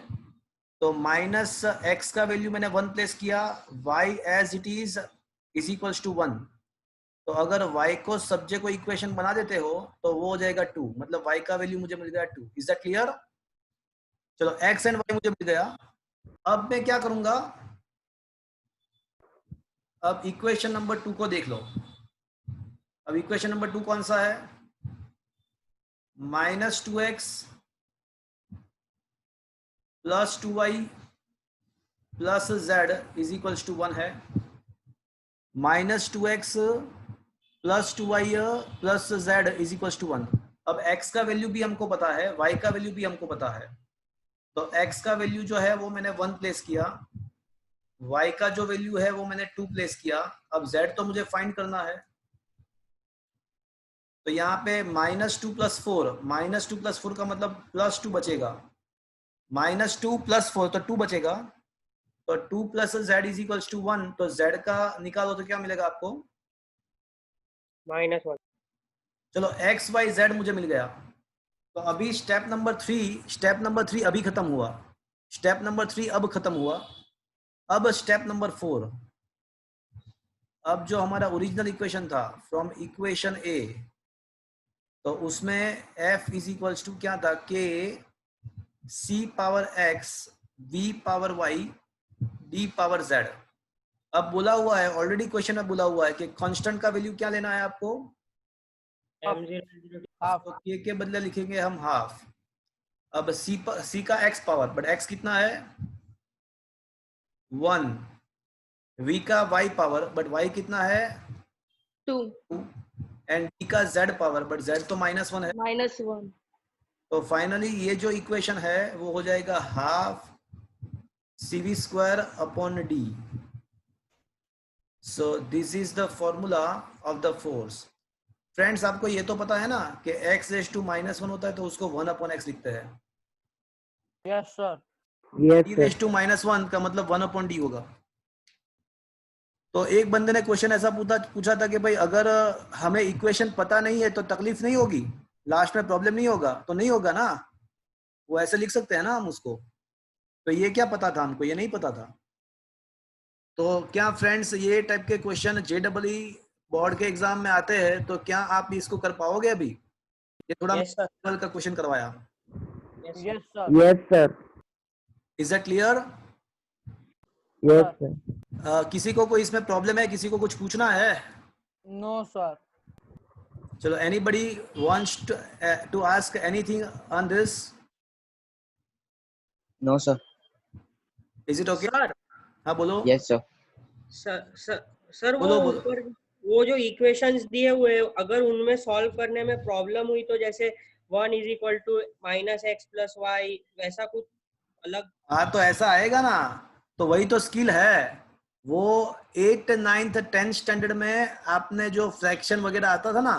तो माइनस x का वैल्यू मैंने 1 प्लेस किया, y as it is equal to 1। तो अगर y को सब्जेक्ट को इक्वेशन बना देते हो तो वो हो जाएगा 2, मतलब y का वैल्यू मुझे मिल गया 2। Is that clear? चलो x एंड y मुझे मिल गया। अब मैं क्या करूंगा, अब इक्वेशन नंबर 2 को देख लो। अब इक्वेशन नंबर 2 कौन सा है, minus 2x plus 2y plus z is equal to 1 है, minus 2x plus 2y plus z is equal to 1। अब x का वैल्यू भी हमको पता है, y का वैल्यू भी हमको पता है। तो x का वैल्यू जो है वो मैंने 1 प्लेस किया, y का जो वैल्यू है वो मैंने 2 प्लेस किया। अब z तो मुझे फाइंड करना है, तो यहाँ पे -2 + 4, -2 + 4 का मतलब +2 बचेगा, -2 + 4 तो 2 बचेगा, तो 2 + z = 1, तो z का निकालो तो क्या मिलेगा आपको? -1। चलो x y z मुझे मिल गया। तो अभी स्टेप नंबर 3 अभी खत्म हुआ, स्टेप नंबर 3 अब खत्म हुआ। अब स्टेप नंबर 4, अब जो हमारा ओरिजिनल इक्वेशन था फ्रॉम इक्वेशन ए, तो उसमें f = क्या था? k c⁻x v⁻y d⁻z। अब बोला हुआ है, ऑलरेडी क्वेश्चन में बोला हुआ है कि कांस्टेंट का वैल्यू क्या लेना है आपको? m0 तो k के बदले लिखेंगे हम हाफ। अब c का x पावर, बट x कितना है? 1। v का y पावर, बट y कितना है? 2 एंड d का z पावर, बट z तो -1 है। -1 तो फाइनली ये जो इक्वेशन है वो हो जाएगा half cv² /d। So this is the formula of the force. Friends, आपको ये तो पता है ना कि x⁻1 होता है तो उसको 1/x लिखते हैं। Yes sir. e⁻1 का मतलब 1/d होगा। तो एक बंदे ने क्वेश्चन ऐसा पूछा था कि भाई अगर हमें इक्वेशन पता नहीं है तो तकलीफ नहीं होगी, लास्ट में प्रॉब्लम नहीं होगा? तो नहीं होगा ना, वो ऐसे लिख सकते हैं ना हम उसको। तो ये क्या पता था हमको? ये नहीं पता था। तो क्या फ्रेंड्स ये टाइप के क्वेश्चन JEE बोर्ड के एग्जाम में आते हैं, तो क्या आप इसको कर पाओगे? अभी ये थोड़ा Yes, sir. लेवल का क्वेश्चन करवाया। Yes sir. Is that clear? Yes sir. किसी को कोई इसमें प्रॉब्लम है? किसी को कुछ पूछना है? No sir. चलो, anybody wants to ask anything on this? No, sir. Is it okay? Sir हाँ बोलो। Yes, sir. सर वो बोलो, बोलो। ऊपर वो जो इक्वेशंस दिए हुए हैं, अगर उनमें सॉल्व करने में प्रॉब्लम हुई तो जैसे 1 = -x + y, वैसा कुछ अलग? हाँ, तो ऐसा आएगा ना, तो वही तो स्किल है। वो 8th 9th 10th स्टैंडर्ड में आपने जो फ्रैक्शन वगैरह आता था ना,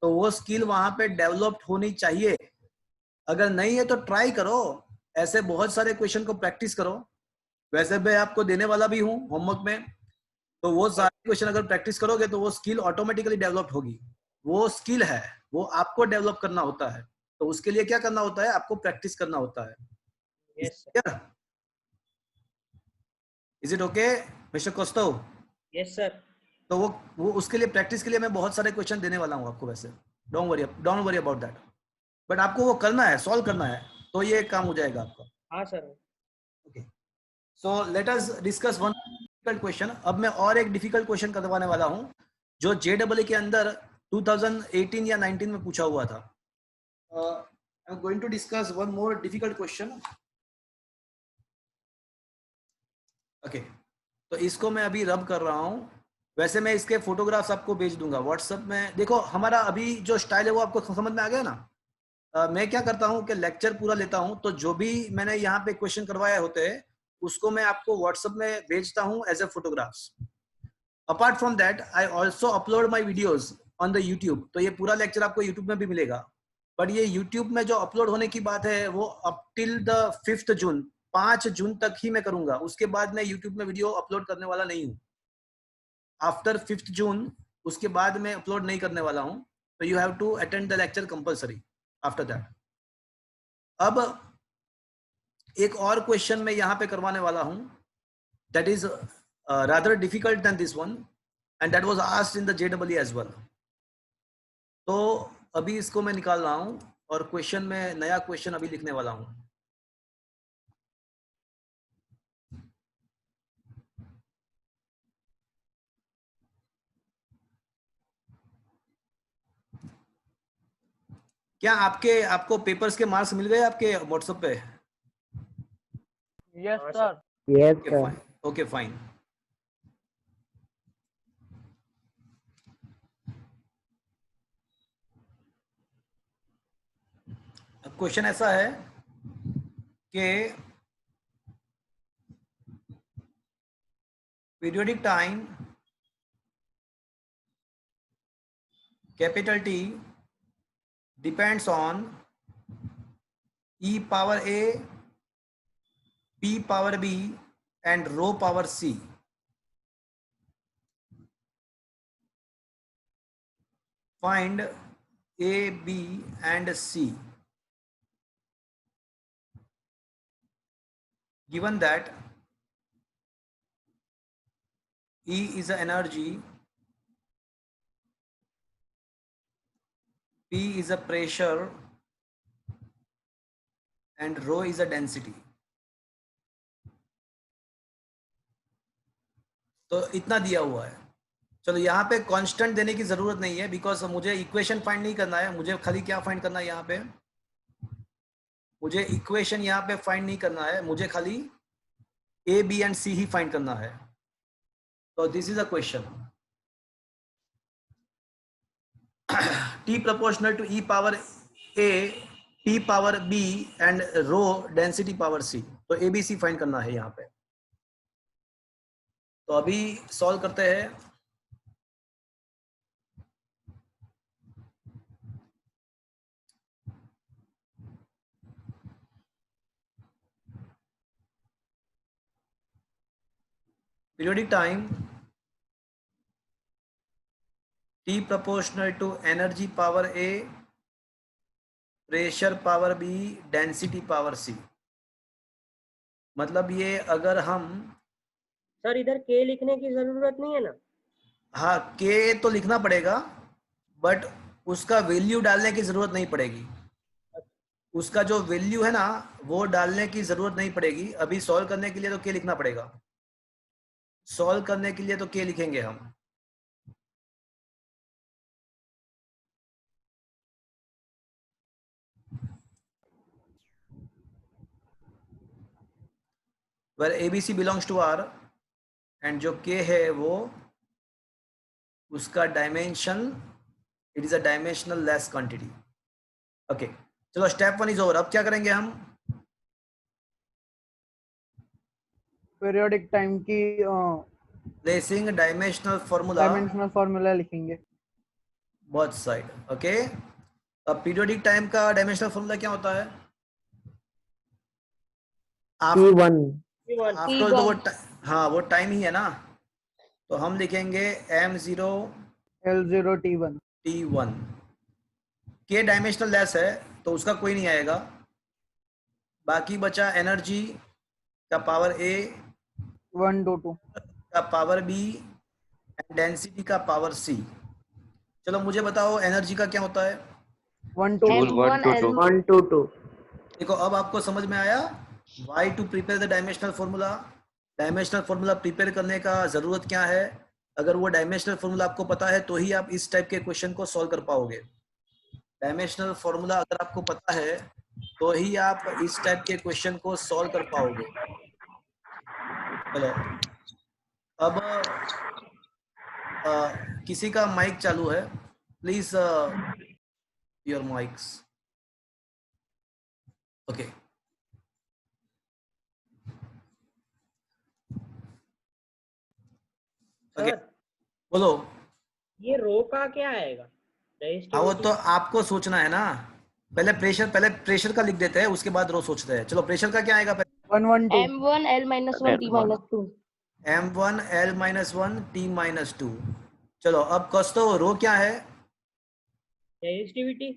तो वो स्किल वहां पे डेवलप्ड होनी चाहिए। अगर नहीं है तो ट्राई करो, ऐसे बहुत सारे क्वेश्चन को प्रैक्टिस करो। वैसे मैं आपको देने वाला भी हूँ होमवर्क में, तो वो सारे क्वेश्चन अगर प्रैक्टिस करोगे तो वो स्किल ऑटोमेटिकली डेवलप होगी। वो स्किल है, वो आपको डेवलप करना होता है। तो उसके लिए क्या करना होता है? आपको प्रैक्टिस करना होता है। Yes sir. Is it okay mister costo? Yes sir. तो वो उसके लिए प्रैक्टिस के लिए मैं बहुत सारे क्वेश्चन देने वाला हूँ आपको। वैसे don't worry about that, but आपको वो करना है, सॉल्व करना है, तो ये काम हो जाएगा आपका। हाँ sir. Okay, so let us discuss one difficult question. अब मैं और एक डिफिकल्ट क्वेश्चन करवाने वाला हूँ जो JEE के अंदर 2018 या 19 में पूछा हुआ था। I am going to discuss one more difficult question. Okay, तो इसको मैं अभी रब कर रहा हूँ। वैसे मैं इसके फोटोग्राफ्स आपको भेज दूंगा व्हाट्सएप में। देखो, हमारा अभी जो स्टाइल है वो आपको समझ में आ गया ना? मैं क्या करता हूँ कि लेक्चर पूरा लेता हूँ, तो जो भी मैंने यहाँ पे क्वेश्चन करवाए होते हैं उसको मैं आपको व्हाट्सएप में भेजता हूँ as a photographs. Apart from that I also upload my videos on the YouTube. तो ये पूरा लेक्चर आपको यूट्यूब में भी मिलेगा, बट ये यूट्यूब में जो अपलोड होने की बात है वो अप टिल द 5th जून, 5 जून तक ही मैं करूंगा। उसके बाद मैं यूट्यूब में वीडियो अपलोड करने वाला नहीं हूँ। आफ्टर 5th जून उसके बाद मैं अपलोड नहीं करने वाला हूँ। तो you have to attend the lecture compulsory after that. अब एक और क्वेश्चन मैं यहाँ पे करवाने वाला हूँ, that is rather difficult than this one, and that was asked in the JEE as well. तो अभी इसको मैं निकाल रहा हूँ और क्वेश्चन में नया क्वेश्चन अभी लिखने वाला हूँ। क्या आपको पेपर्स के मार्क्स मिल गए आपके व्हाट्सएप पे? Yes sir. Yes sir. Okay fine. Question ऐसा है कि periodic time capital T depends on E power A, P power B and rho power C. Find A, B and C. Given that E is the energy, P is a pressure and rho is a density. तो इतना दिया हुआ है. चलो यहाँ पे कांस्टेंट देने की जरूरत नहीं है, बिकॉज मुझे इक्वेशन फाइंड नहीं करना है. मुझे खाली क्या फाइंड करना है यहाँ पे, मुझे इक्वेशन यहाँ पे फाइंड नहीं करना है, मुझे खाली ए बी एंड सी ही फाइंड करना है. तो this is a question. T proportional to E power A, P power B and rho density power C. तो ABC फाइंड करना है यहाँ पे. तो अभी सॉल्व करते हैं. Periodic time T proportional to energy power A, pressure power B, density power C. मतलब ये अगर हम, सर इधर के लिखने की जरूरत नहीं है ना? हाँ के तो लिखना पड़ेगा, बट उसका वैल्यू डालने की जरूरत नहीं पड़ेगी. उसका जो वैल्यू है ना वो डालने की जरूरत नहीं पड़ेगी. अभी सॉल्व करने के लिए तो के लिखना पड़ेगा. सॉल्व करने के लिए तो के लिखेंगे हम. where ABC belongs to R and जो K है वो उसका dimension, it is a dimensional less quantity. Okay चलो स्टेप 1 इज ओवर. अब क्या करेंगे हम, पीरियोडिक टाइम की प्लेसिंग डायमेंशनल फॉर्मूला लिखेंगे बोथ साइड. ओके अब पीरियोडिक टाइम का डायमेंशनल फॉर्मूला क्या होता है? आफ्टर तो वो हाँ वो टाइम ही है ना, तो हम लिखेंगे m0 L0 T1. T1. के डायमेंशनल लेस है तो उसका कोई नहीं आएगा. बाकी बचा एनर्जी का पावर A 1 to 2 का पावर B एंड डेंसिटी का पावर C. चलो मुझे बताओ एनर्जी का क्या होता है? 1 to 2. देखो अब आपको समझ में आया why to prepare the dimensional formula. Dimensional formula prepare करने का जरूरत क्या है? अगर वो डायमेंशनल फॉर्मूला आपको पता है तो ही आप इस टाइप के क्वेश्चन को सॉल्व कर पाओगे. डायमेंशनल फॉर्मूला अगर आपको पता है तो ही आप इस टाइप के क्वेश्चन को सॉल्व कर पाओगे. चलो अब किसी का माइक चालू है, please your mics. Okay okay बोलो. ये रो का क्या आएगा? हाँ वो तो आपको सोचना है ना. पहले प्रेशर का लिख देते हैं, उसके बाद रो सोचते हैं. चलो प्रेशर का क्या आएगा? 1 M1 L minus 1 T minus 2. M1 L minus 1 T minus 2. चलो अब कस तो रो क्या है? रेजिस्टिविटी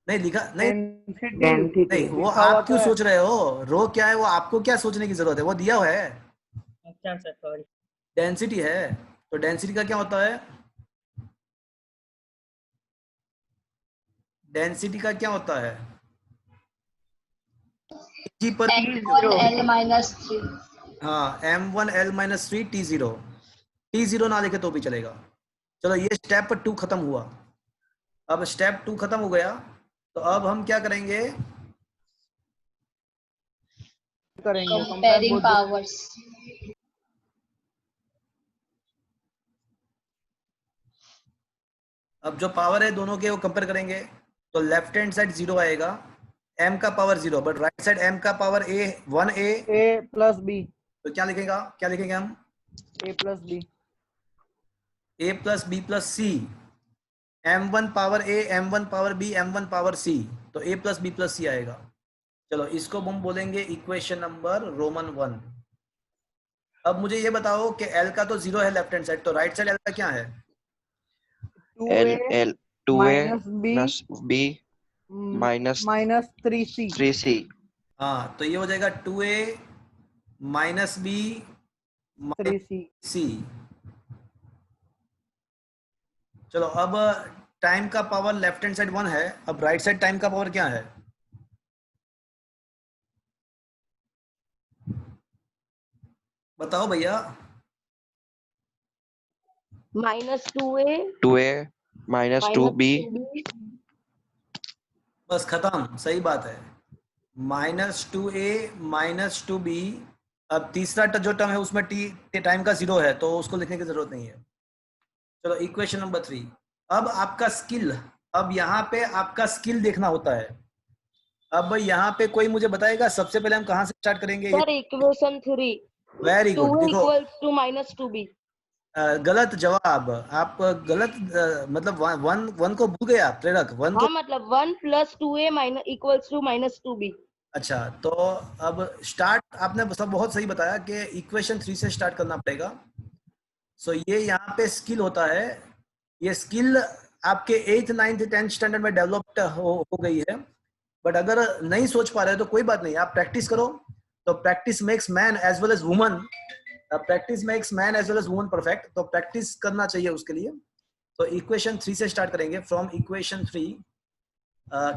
नहीं लिखा नहीं वो आप क्यों सोच रहे हो? रो क्या है वो आपको क्या सोचने की जरूरत है, वो दिया हुआ है. अच्छा सर सॉरी. डेंसिटी है, तो डेंसिटी का क्या होता है? डेंसिटी का क्या होता है? G पर M1 L minus 3. हाँ M1 L minus 3 T0. T0 ना लिखे तो भी चलेगा. चलो ये स्टेप 2 खत्म हुआ. अब स्टेप 2 खत्म हो गया तो अब हम क्या करेंगे? Comparing powers. अब जो पावर है दोनों के वो कंपेयर करेंगे. तो लेफ्ट हैंड साइड 0 आएगा, m का power 0, but right side m का power a 1a plus b. तो क्या लिखेंगे हम? a plus b a plus b plus c. m1 power a, m1 power b, m1 power c, तो a plus b plus c आएगा। चलो इसको हम बोलेंगे इक्वेशन नंबर रोमन 1। अब मुझे ये बताओ कि l का तो 0 है लेफ्ट हैंड साइड, तो राइट साइड l का क्या है? 2a 2a minus b plus b minus minus 3c. 3c। हाँ, तो ये हो जाएगा 2a minus b 3c. c। चलो अब टाइम का पावर लेफ्ट हैंड साइड 1 है, अब राइट साइड टाइम का पावर क्या है? बताओ भैया। -2a minus 2b बस खत्म, सही बात है। -2a minus 2b। अब तीसरा जो टर्म है उसमें टाइम का 0 है, तो उसको लिखने की जरूरत नहीं है। चलो इक्वेशन नंबर 3। अब आपका स्किल, अब यहाँ पे आपका स्किल देखना होता है। अब यहाँ पे कोई मुझे बताएगा सबसे पहले हम कहाँ से स्टार्ट करेंगे? Sir equation 3 very 2 good. देखो इक्वल्स टू -2b। गलत जवाब, आप गलत मतलब वन को भूल गए आप, प्रेरक वन को। हाँ मतलब 1 + 2a इक्वल्स टू -2b। अच्छा, तो अब स्टार्ट आपने सब बहुत सही बताया कि इक्वेशन 3 से स्टार्ट करना पड़ेगा। सो ये यहाँ पे स्किल होता है। ये स्किल आपके 8th 9th 10th स्टैंडर्ड में डेवलप्ड हो गई है, बट अगर नहीं सोच पा रहे तो कोई बात नहीं, आप प्रैक्टिस करो। तो practice makes man as well as woman, practice makes man as well as woman perfect. तो प्रैक्टिस करना चाहिए उसके लिए। तो इक्वेशन 3 से स्टार्ट करेंगे। फ्रॉम इक्वेशन 3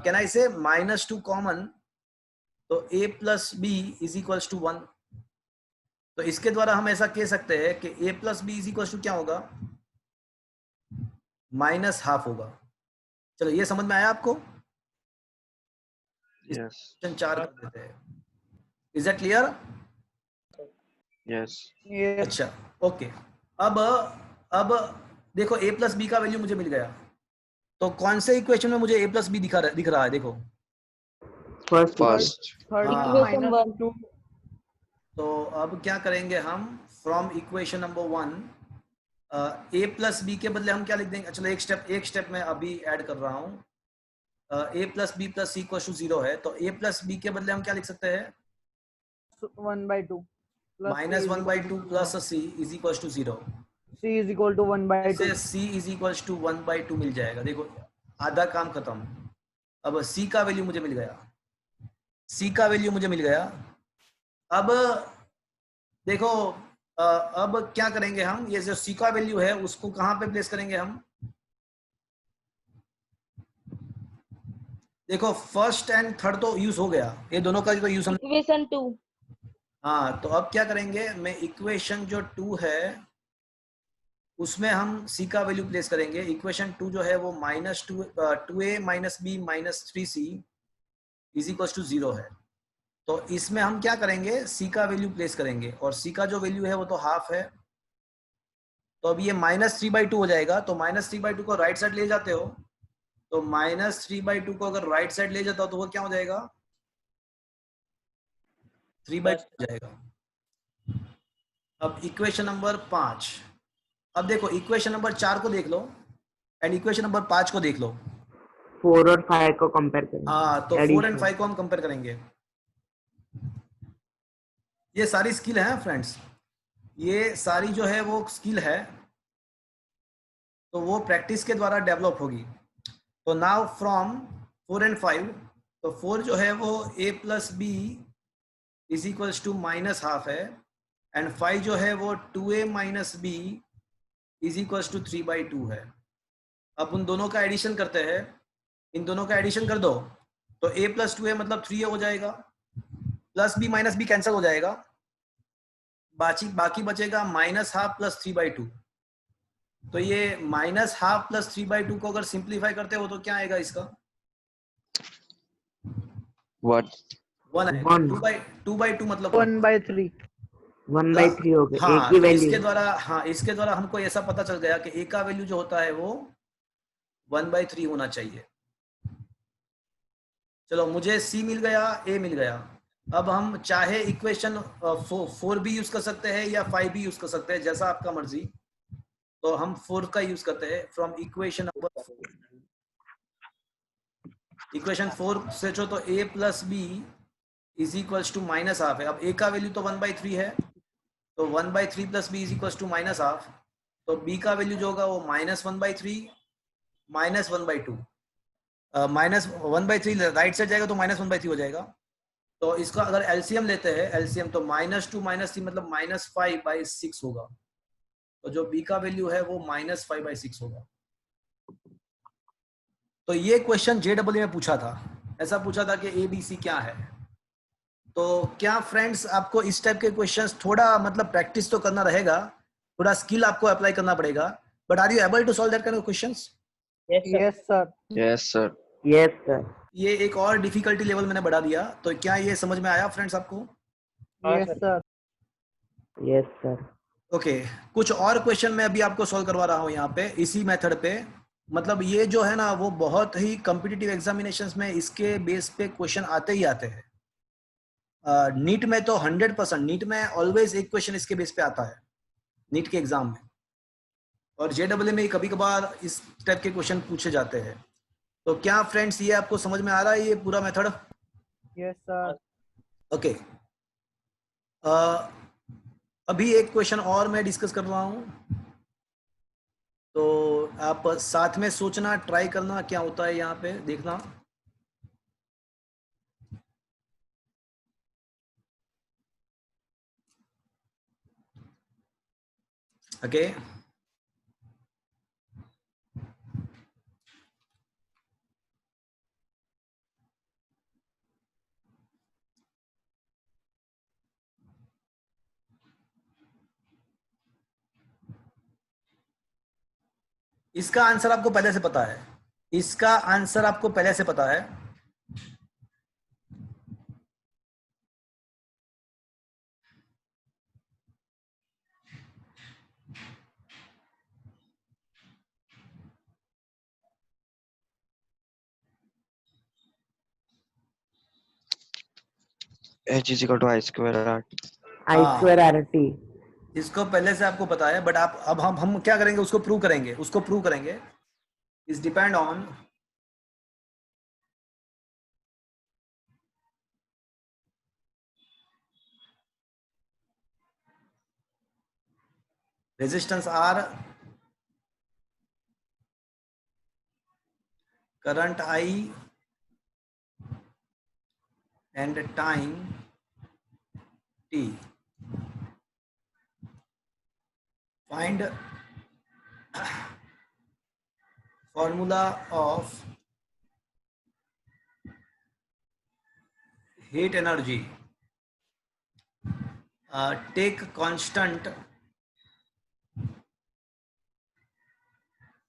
कैन आई से -2 कॉमन, तो a plus B is equals to 1। तो इसके द्वारा हम ऐसा कह सकते हैं कि a plus B is equals to क्या होगा? -½ होगा। चलो ये समझ में आया आपको? yes 4 कर देते हैं। Is that clear? yes Yes. अच्छा ओके। अब देखो a प्लस बी का वैल्यू मुझे मिल गया। तो कौन से इक्वेशन में मुझे a प्लस बी दिख रहा है? देखो First. Third हाँ। Equation -2. तो अब क्या करेंगे हम? From equation number 1 a plus B के बदले हम क्या लिख देंगे? चलो एक स्टेप में अभी ऐड कर रहा हूँ। a plus B plus C equal to 0 है, तो a प्लस बी के बदले हम क्या लिख सकते हैं? 1/2. Plus C is -1/2 plus c is equal to 0। C is equal to 1/2. से c इज इक्वल टू 1/2 मिल जाएगा। देखो आधा काम खत्म। अब c का वैल्यू मुझे मिल गया, c का वैल्यू मुझे मिल गया। अब देखो अब क्या करेंगे हम? ये जो c का वैल्यू है उसको कहाँ पे प्लेस करेंगे हम? देखो फर्स्ट एंड थर्ड तो यूज हो गया, ये दोनों का तो यूज हम। इक्वेशन 2 हाँ, तो अब क्या करेंगे? मैं इक्वेशन जो 2 है उसमें हम c का वैल्यू प्लेस करेंगे। इक्वेशन 2 जो है वो -2a minus b minus 3c is equal to 0 है। तो इसमें हम क्या करेंगे? c का वैल्यू प्लेस करेंगे, और c का जो वैल्यू है वो तो ½ है। तो अब ये -3/2 हो जाएगा। तो -3/2 को राइट साइड ले जाते हो, तो -3/2 को अगर राइट साइड ले जाता हो तो वो क्या हो जाएगा? 3/2 हो जाएगा। अब इक्वेशन नंबर 5। अब देखो इक्वेशन नंबर 4 को देख लो एंड इक्वेशन नंबर 5 को देख लो। 4 और 5 को कंपेयर करें। हाँ, तो 4 Addition. एंड 5 को हम कंपेयर करेंगे। ये सारी स्किल है फ्रेंड्स, ये सारी जो है वो स्किल है, तो वो प्रैक्टिस के द्वारा डेवलप होगी। तो नाउ फ्रॉम 4 एंड 5, तो 4 जो है वो a plus B is equals to -½ है, एंड 5 जो है वो 2a minus B is equals to 3/2 है। अब उन दोनों का एडिशन करते हैं, इन दोनों का एडिशन कर दो, तो a प्लस 2a मतलब 3a हो जाएगा, plus b minus b cancel हो जाएगा, बाकी बचेगा -½ प्लस 3/2। तो ये -½ प्लस 3/2 को अगर सिंप्लीफाई करते हो तो क्या आएगा इसका? 1 आएगा। 2/2 मतलब 1/3. 1/3 हो गया। हाँ, एक ही तो वैल्यू। इसके द्वारा हमको ऐसा पता चल गया कि a का वैल्यू जो होता है वो 1/3 होना चाहिए। चलो मुझे c मिल गया, a मिल गया। अब हम चाहे इक्वेशन 4 भी यूज कर सकते हैं या 5 भी यूज कर सकते हैं, जैसा आपका मर्जी। तो हम 4 का यूज करते हैं फ्रॉम इक्वेशन नंबर 4। इक्वेशन 4 से जो तो a plus B is equals to minus half है। अब a का वैल्यू तो 1/3 है, तो 1/3 plus B is equals to minus half. तो b का वैल्यू जो होगा वो -1/3 -1/2, -1/3 राइट साइड जाएगा तो -1/3 हो जाएगा। तो इसका अगर एलसीएम लेते हैं, एलसीएम तो -2 -3 मतलब -5/6 होगा। तो जो b का वैल्यू है वो -5/6 होगा। तो ये क्वेश्चन JEE में पूछा था, ऐसा पूछा था कि ABC क्या है। तो क्या फ्रेंड्स आपको इस टाइप के क्वेश्चंस थोड़ा मतलब प्रैक्टिस तो करना रहेगा, थोड़ा स्किल आपको अप्लाई करना पड़ेगा, but are you able to solve that kind of questions? Yes, sir. Yes, sir. Yes, sir. ये एक और डिफिकल्टी लेवल मैंने बढ़ा दिया, तो क्या ये समझ में आया फ्रेंड्स आपको? Yes, sir. Yes, sir. Okay कुछ और क्वेश्चन मैं अभी आपको सॉल्व करवा रहा हूँ यहाँ पे इसी मेथड पे। मतलब ये जो है ना वो बहुत ही कॉम्पिटिटिव एग्जामिनेशंस में इसके बेस पे क्वेश्चन आते ही आते हैं। नीट में तो 100%, नीट में ऑलवेज एक क्वेश्चन इसके बेस पे आता है नीट के एग्जाम में, और JEE में कभी कभार इस टाइप के क्वेश्चन पूछे जाते हैं। तो क्या फ्रेंड्स ये आपको समझ में आ रहा है ये पूरा मेथड? Yes, sir. ओके अभी एक क्वेश्चन और मैं डिस्कस कर रहा हूँ, तो आप साथ में सोचना, ट्राई करना क्या होता है यहाँ पे देखना। ओके इसका आंसर आपको पहले से पता है, इसका आंसर आपको पहले से पता है। H is equal to I square R. I square RT. इसको पहले से आपको पता है, बट आप अब हम क्या करेंगे, उसको प्रूव करेंगे, उसको प्रूव करेंगे। इस depend on resistance R, current I and time T। Find formula of heat energy, take constant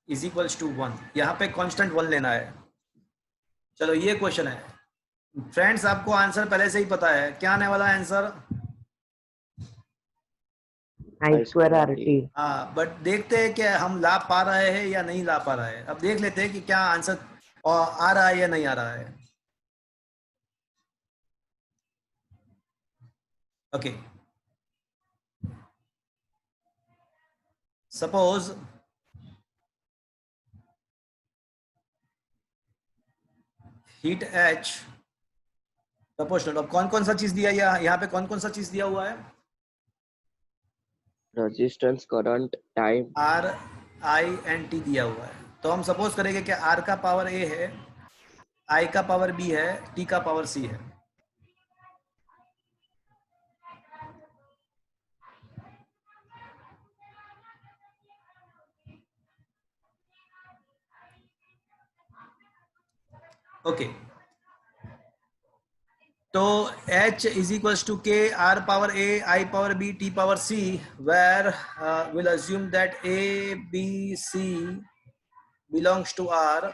is equals to 1। यहाँ पे constant 1 लेना है। चलो ये क्वेश्चन है फ्रेंड्स, आपको आंसर पहले से ही पता है, क्या आने वाला है आंसर? I square RT. हाँ, बट देखते हैं कि हम ला पा रहे हैं या नहीं ला पा रहे हैं। अब देख लेते हैं कि क्या आंसर आ रहा है या नहीं आ रहा है। Okay suppose heat H proportional. अब कौन कौन सा चीज दिया यहाँ पे, कौन कौन सा चीज दिया हुआ है? Resistance, current, time. R, I and T दिया हुआ है। तो हम सपोज करेंगे कि R का पावर A है, I का पावर B है, T का पावर C है। ओके तो H is equals to K, R power A, I power B, T power C, where we'll assume that A, B, C belongs to R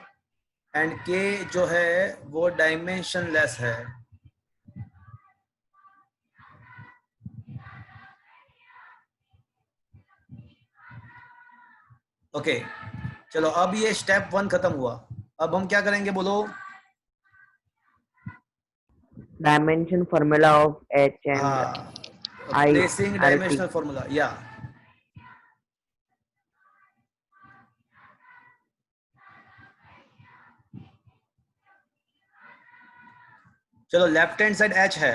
and K जो है वो dimensionless है। ओके चलो अब ये स्टेप 1 खत्म हुआ। अब हम क्या करेंगे बोलो? Dimension formula of H and I placing RT. Dimensional formula, या चलो लेफ्ट हैंड साइड H है,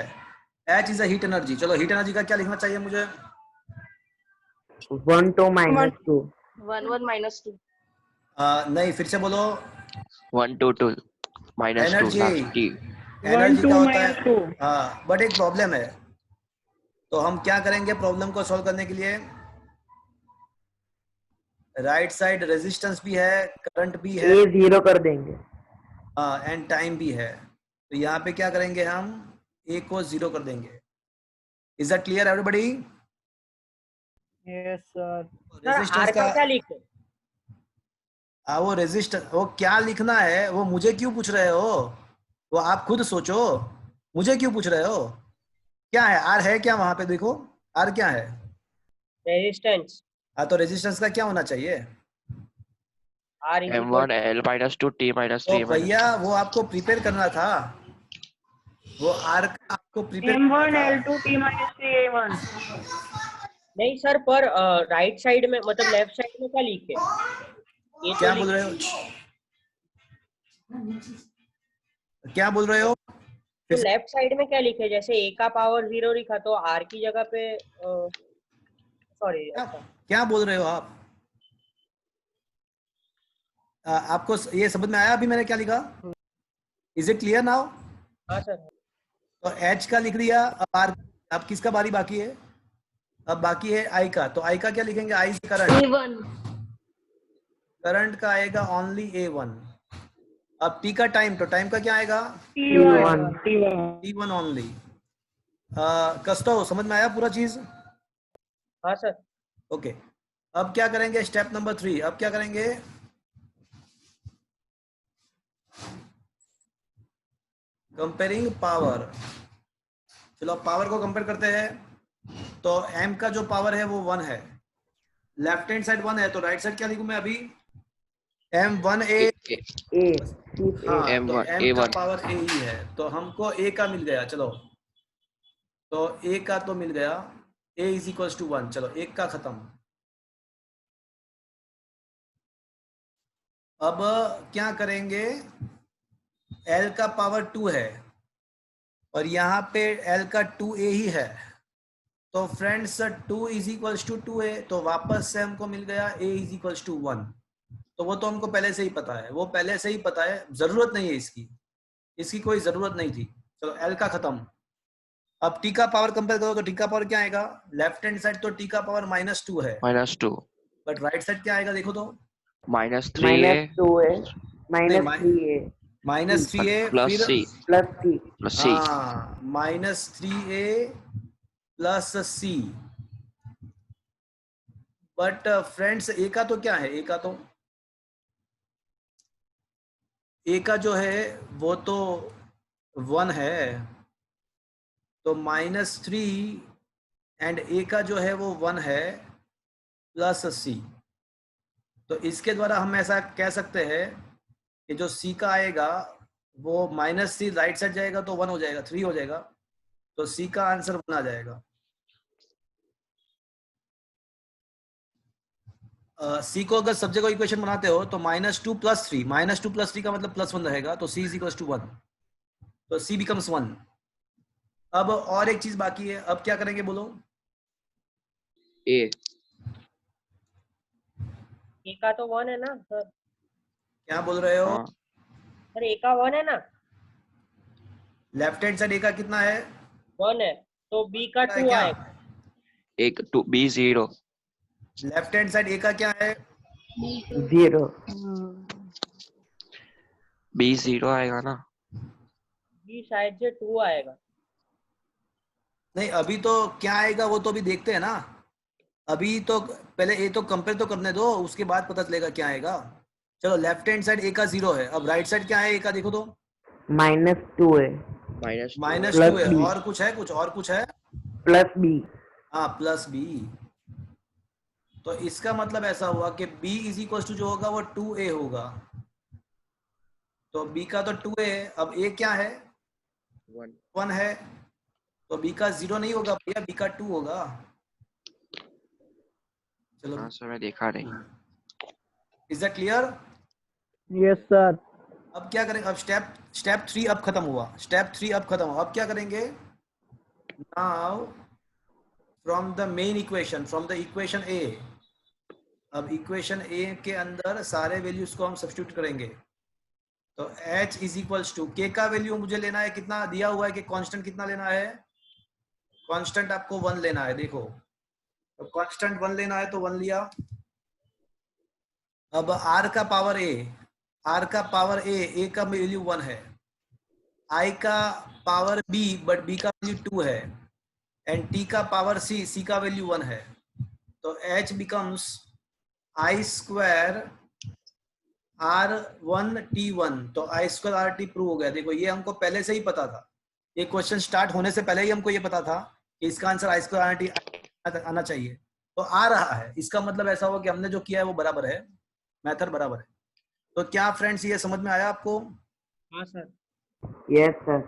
H is a heat energy. चलो हीट एनर्जी का क्या लिखना चाहिए मुझे? 1 2 minus 2 1 1 minus 2 नहीं, फिर से बोलो। 1 2 2 minus 2 energy, last T. Energy 2 का होता minus है 2 हाँ, बट एक प्रॉब्लम है। तो हम क्या करेंगे प्रॉब्लम को सॉल्व करने के लिए? राइट साइड रेजिस्टेंस भी है, करंट भी है, A 0 कर देंगे। हाँ, एंड टाइम भी है। तो यहाँ पे क्या करेंगे हम? A को 0 कर देंगे। Is that clear everybody? yes sir sir R resistance का का क्या लिखे? वो रेजिस्टेंस, वो क्या लिखना है वो मुझे क्यों पूछ रहे हो? वो आप खुद सोचो, मुझे क्यों पूछ रहे हो? क्या है आर? है क्या वहां पे? देखो आर क्या है। रेजिस्टेंस हाँ, तो रेजिस्टेंस का क्या होना चाहिए? R is equal M1 L minus 2 T minus तो 3 minus भैया 2. वो आपको प्रिपेयर करना था, वो आर का आपको प्रिपेयर m1 करना था। l2 t minus 3 a1 नहीं सर, पर राइट साइड में मतलब लेफ्ट साइड में क्या लिखे? ये तो क्या बोल रहे हो? क्या बोल रहे हो? तो लेफ्ट साइड में क्या लिखे? जैसे ए का पावर 0 लिखा तो आर की जगह पे सॉरी क्या बोल रहे हो आप? आपको ये समझ में आया अभी मैंने क्या लिखा? Is it clear now? हाँ सर। तो H का लिख दिया। अब R, अब किसका बारी बाकी है? अब बाकी है I का। तो I का क्या लिखेंगे? I से करंट, A1 करंट का आएगा ओनली A1। अब T का टाइम, तो टाइम का क्या आएगा? t1 T1 only. कस्तो समझ में आया पूरा चीज? हाँ सर। ओके, अब क्या करेंगे? Step number 3। अब क्या करेंगे? Comparing power. चलो पावर को कंपेयर करते हैं। तो M का जो पावर है वो 1 है, लेफ्ट हैंड साइड 1 है, तो राइट साइड क्या लिखूं मैं अभी? M1A। A सिर्फ A हाँ, तो M1 M का A1 पावर A ही है, तो हमको A का मिल गया। चलो, तो A का तो मिल गया, A इज इक्वल टू 1। चलो एक का खत्म। अब क्या करेंगे? L का पावर 2 है और यहाँ पे L का 2A ही है, तो friends 2 is equal to 2A, तो वापस से हमको मिल गया A इज इक्वल टू 1। तो वो तो हमको पहले से ही पता है, वो पहले से ही पता है, जरूरत नहीं है इसकी, इसकी कोई जरूरत नहीं थी। चलो L का खत्म। अब T का पावर कंपेयर करो, तो T का पावर क्या आएगा? लेफ्ट हैंड साइड तो T का पावर -2 है, minus 2 बट राइट साइड क्या आएगा देखो तो? minus 3A -2A नहीं, -3A -3A plus फिर C plus C plus C. हाँ, -3A plus C। But friends A का तो क्या है? A का तो A का जो है वो तो 1 है, तो -3 एंड A का जो है वो 1 है प्लस C। तो इसके द्वारा हम ऐसा कह सकते हैं कि जो C का आएगा वो -3 राइट साइड जाएगा तो 1 हो जाएगा, 3 हो जाएगा, तो C का आंसर 1 आ जाएगा। C को अगर सब्जेक्ट को इक्वेशन बनाते हो तो -2 + 3, -2 + 3 का मतलब +1 रहेगा, तो C इज इक्वल टू 1, तो C बिकम्स 1। अब और एक चीज बाकी है, अब क्या करेंगे बोलो? A ए का तो 1 है ना सर? क्या बोल रहे हो? हाँ सर ए का 1 है ना? लेफ्ट हैंड साइड A का कितना है? 1 है, तो बी का 2 क्या? आएगा। एक 2 B 0 left hand side A का क्या है? 0 B 0 आएगा ना? बी साइड से 2 आएगा। नहीं, अभी तो क्या आएगा वो तो अभी देखते हैं ना। अभी तो पहले A तो कंपेयर तो करने दो, उसके बाद पता चलेगा क्या आएगा। चलो लेफ्ट हैंड साइड A का 0 है, अब राइट साइड क्या है A का देखो तो? -2A minus 2 -2 है। B. और कुछ है? कुछ और कुछ है? plus B हाँ, प्लस B। तो इसका मतलब ऐसा हुआ कि B इज इक्वल टू जो होगा वो 2A होगा, तो B का तो 2A है, अब A क्या है? 1 है, तो B का 0 नहीं होगा भैया, B का 2 होगा। चलो, हाँ सर मैं देखा नहीं. Is that clear? yes sir अब क्या करें? अब स्टेप 3 अब खत्म हुआ, स्टेप 3 अब खत्म हुआ। अब क्या करेंगे? Now from the main equation, from the equation A, अब इक्वेशन ए के अंदर सारे वैल्यूज को हम सब्स्टिट्यूट करेंगे। तो h is equals to k का वैल्यू मुझे लेना है, कितना दिया हुआ है कि कांस्टेंट कितना लेना है? कांस्टेंट आपको 1 लेना है। देखो तो कांस्टेंट 1 लेना है तो 1 लिया। अब r का पावर a, r का पावर a का वैल्यू 1 है, i का पावर b बट b का वैल्यू 2 है, एंड t का पावर c का वैल्यू 1 है। तो h becomes i square r1t1। तो i square R T prove हो गया। देखो ये हमको पहले से ही पता था, ये क्वेश्चन स्टार्ट होने से पहले ही हमको ये पता था कि इसका answer i square R T आना चाहिए। तो आ रहा है, इसका मतलब ऐसा हुआ कि हमने जो किया है वो बराबर है, मेथड बराबर है। तो क्या फ्रेंड्स ये समझ में आया आपको? हाँ सर। Yes sir.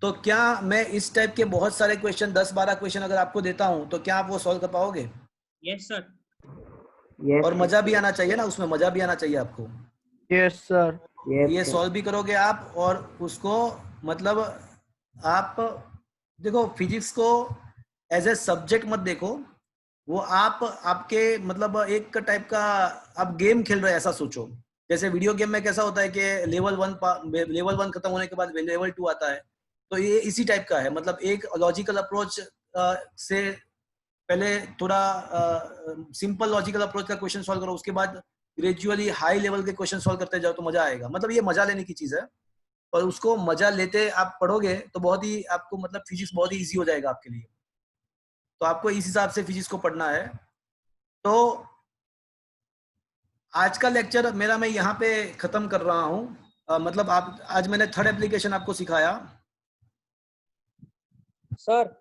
तो क्या मैं इस टाइप के बहुत सारे क्वेश्चन 10-12 क्वेश्चन अगर आपको देता हूं तो क्या आप वो सॉल्व कर पाओगे? Yes sir. यस और मजा भी आना चाहिए ना, उसमें मजा भी आना चाहिए आपको। Yes, sir. ये सॉल्व भी करोगे आप, और उसको मतलब आप देखो फिजिक्स को एज ए सब्जेक्ट मत देखो, वो आप आपके मतलब एक टाइप का आप गेम खेल रहे हैं ऐसा सोचो। जैसे वीडियो गेम में कैसा होता है कि लेवल 1 खत्म होने के बाद लेवल 2 आता है, तो ये इसी टाइप का है। मतलब एक लॉजिकल अप्रोच से पहले थोड़ा सिंपल लॉजिकल अप्रोच का क्वेश्चन सॉल्व करो, उसके बाद ग्रेजुअली हाई लेवल के क्वेश्चन सॉल्व करते जाओ तो मजा आएगा। मतलब ये मजा लेने की चीज है, और उसको मजा लेते आप पढ़ोगे तो बहुत ही आपको मतलब फिजिक्स बहुत ही इजी हो जाएगा आपके लिए। तो आपको इस हिसाब से फिजिक्स को पढ़ना है। तो आज का लेक्चर मेरा मैं यहाँ पे खत्म कर रहा हूँ। मतलब आप आज मैंने थर्ड एप्लीकेशन आपको सिखाया सर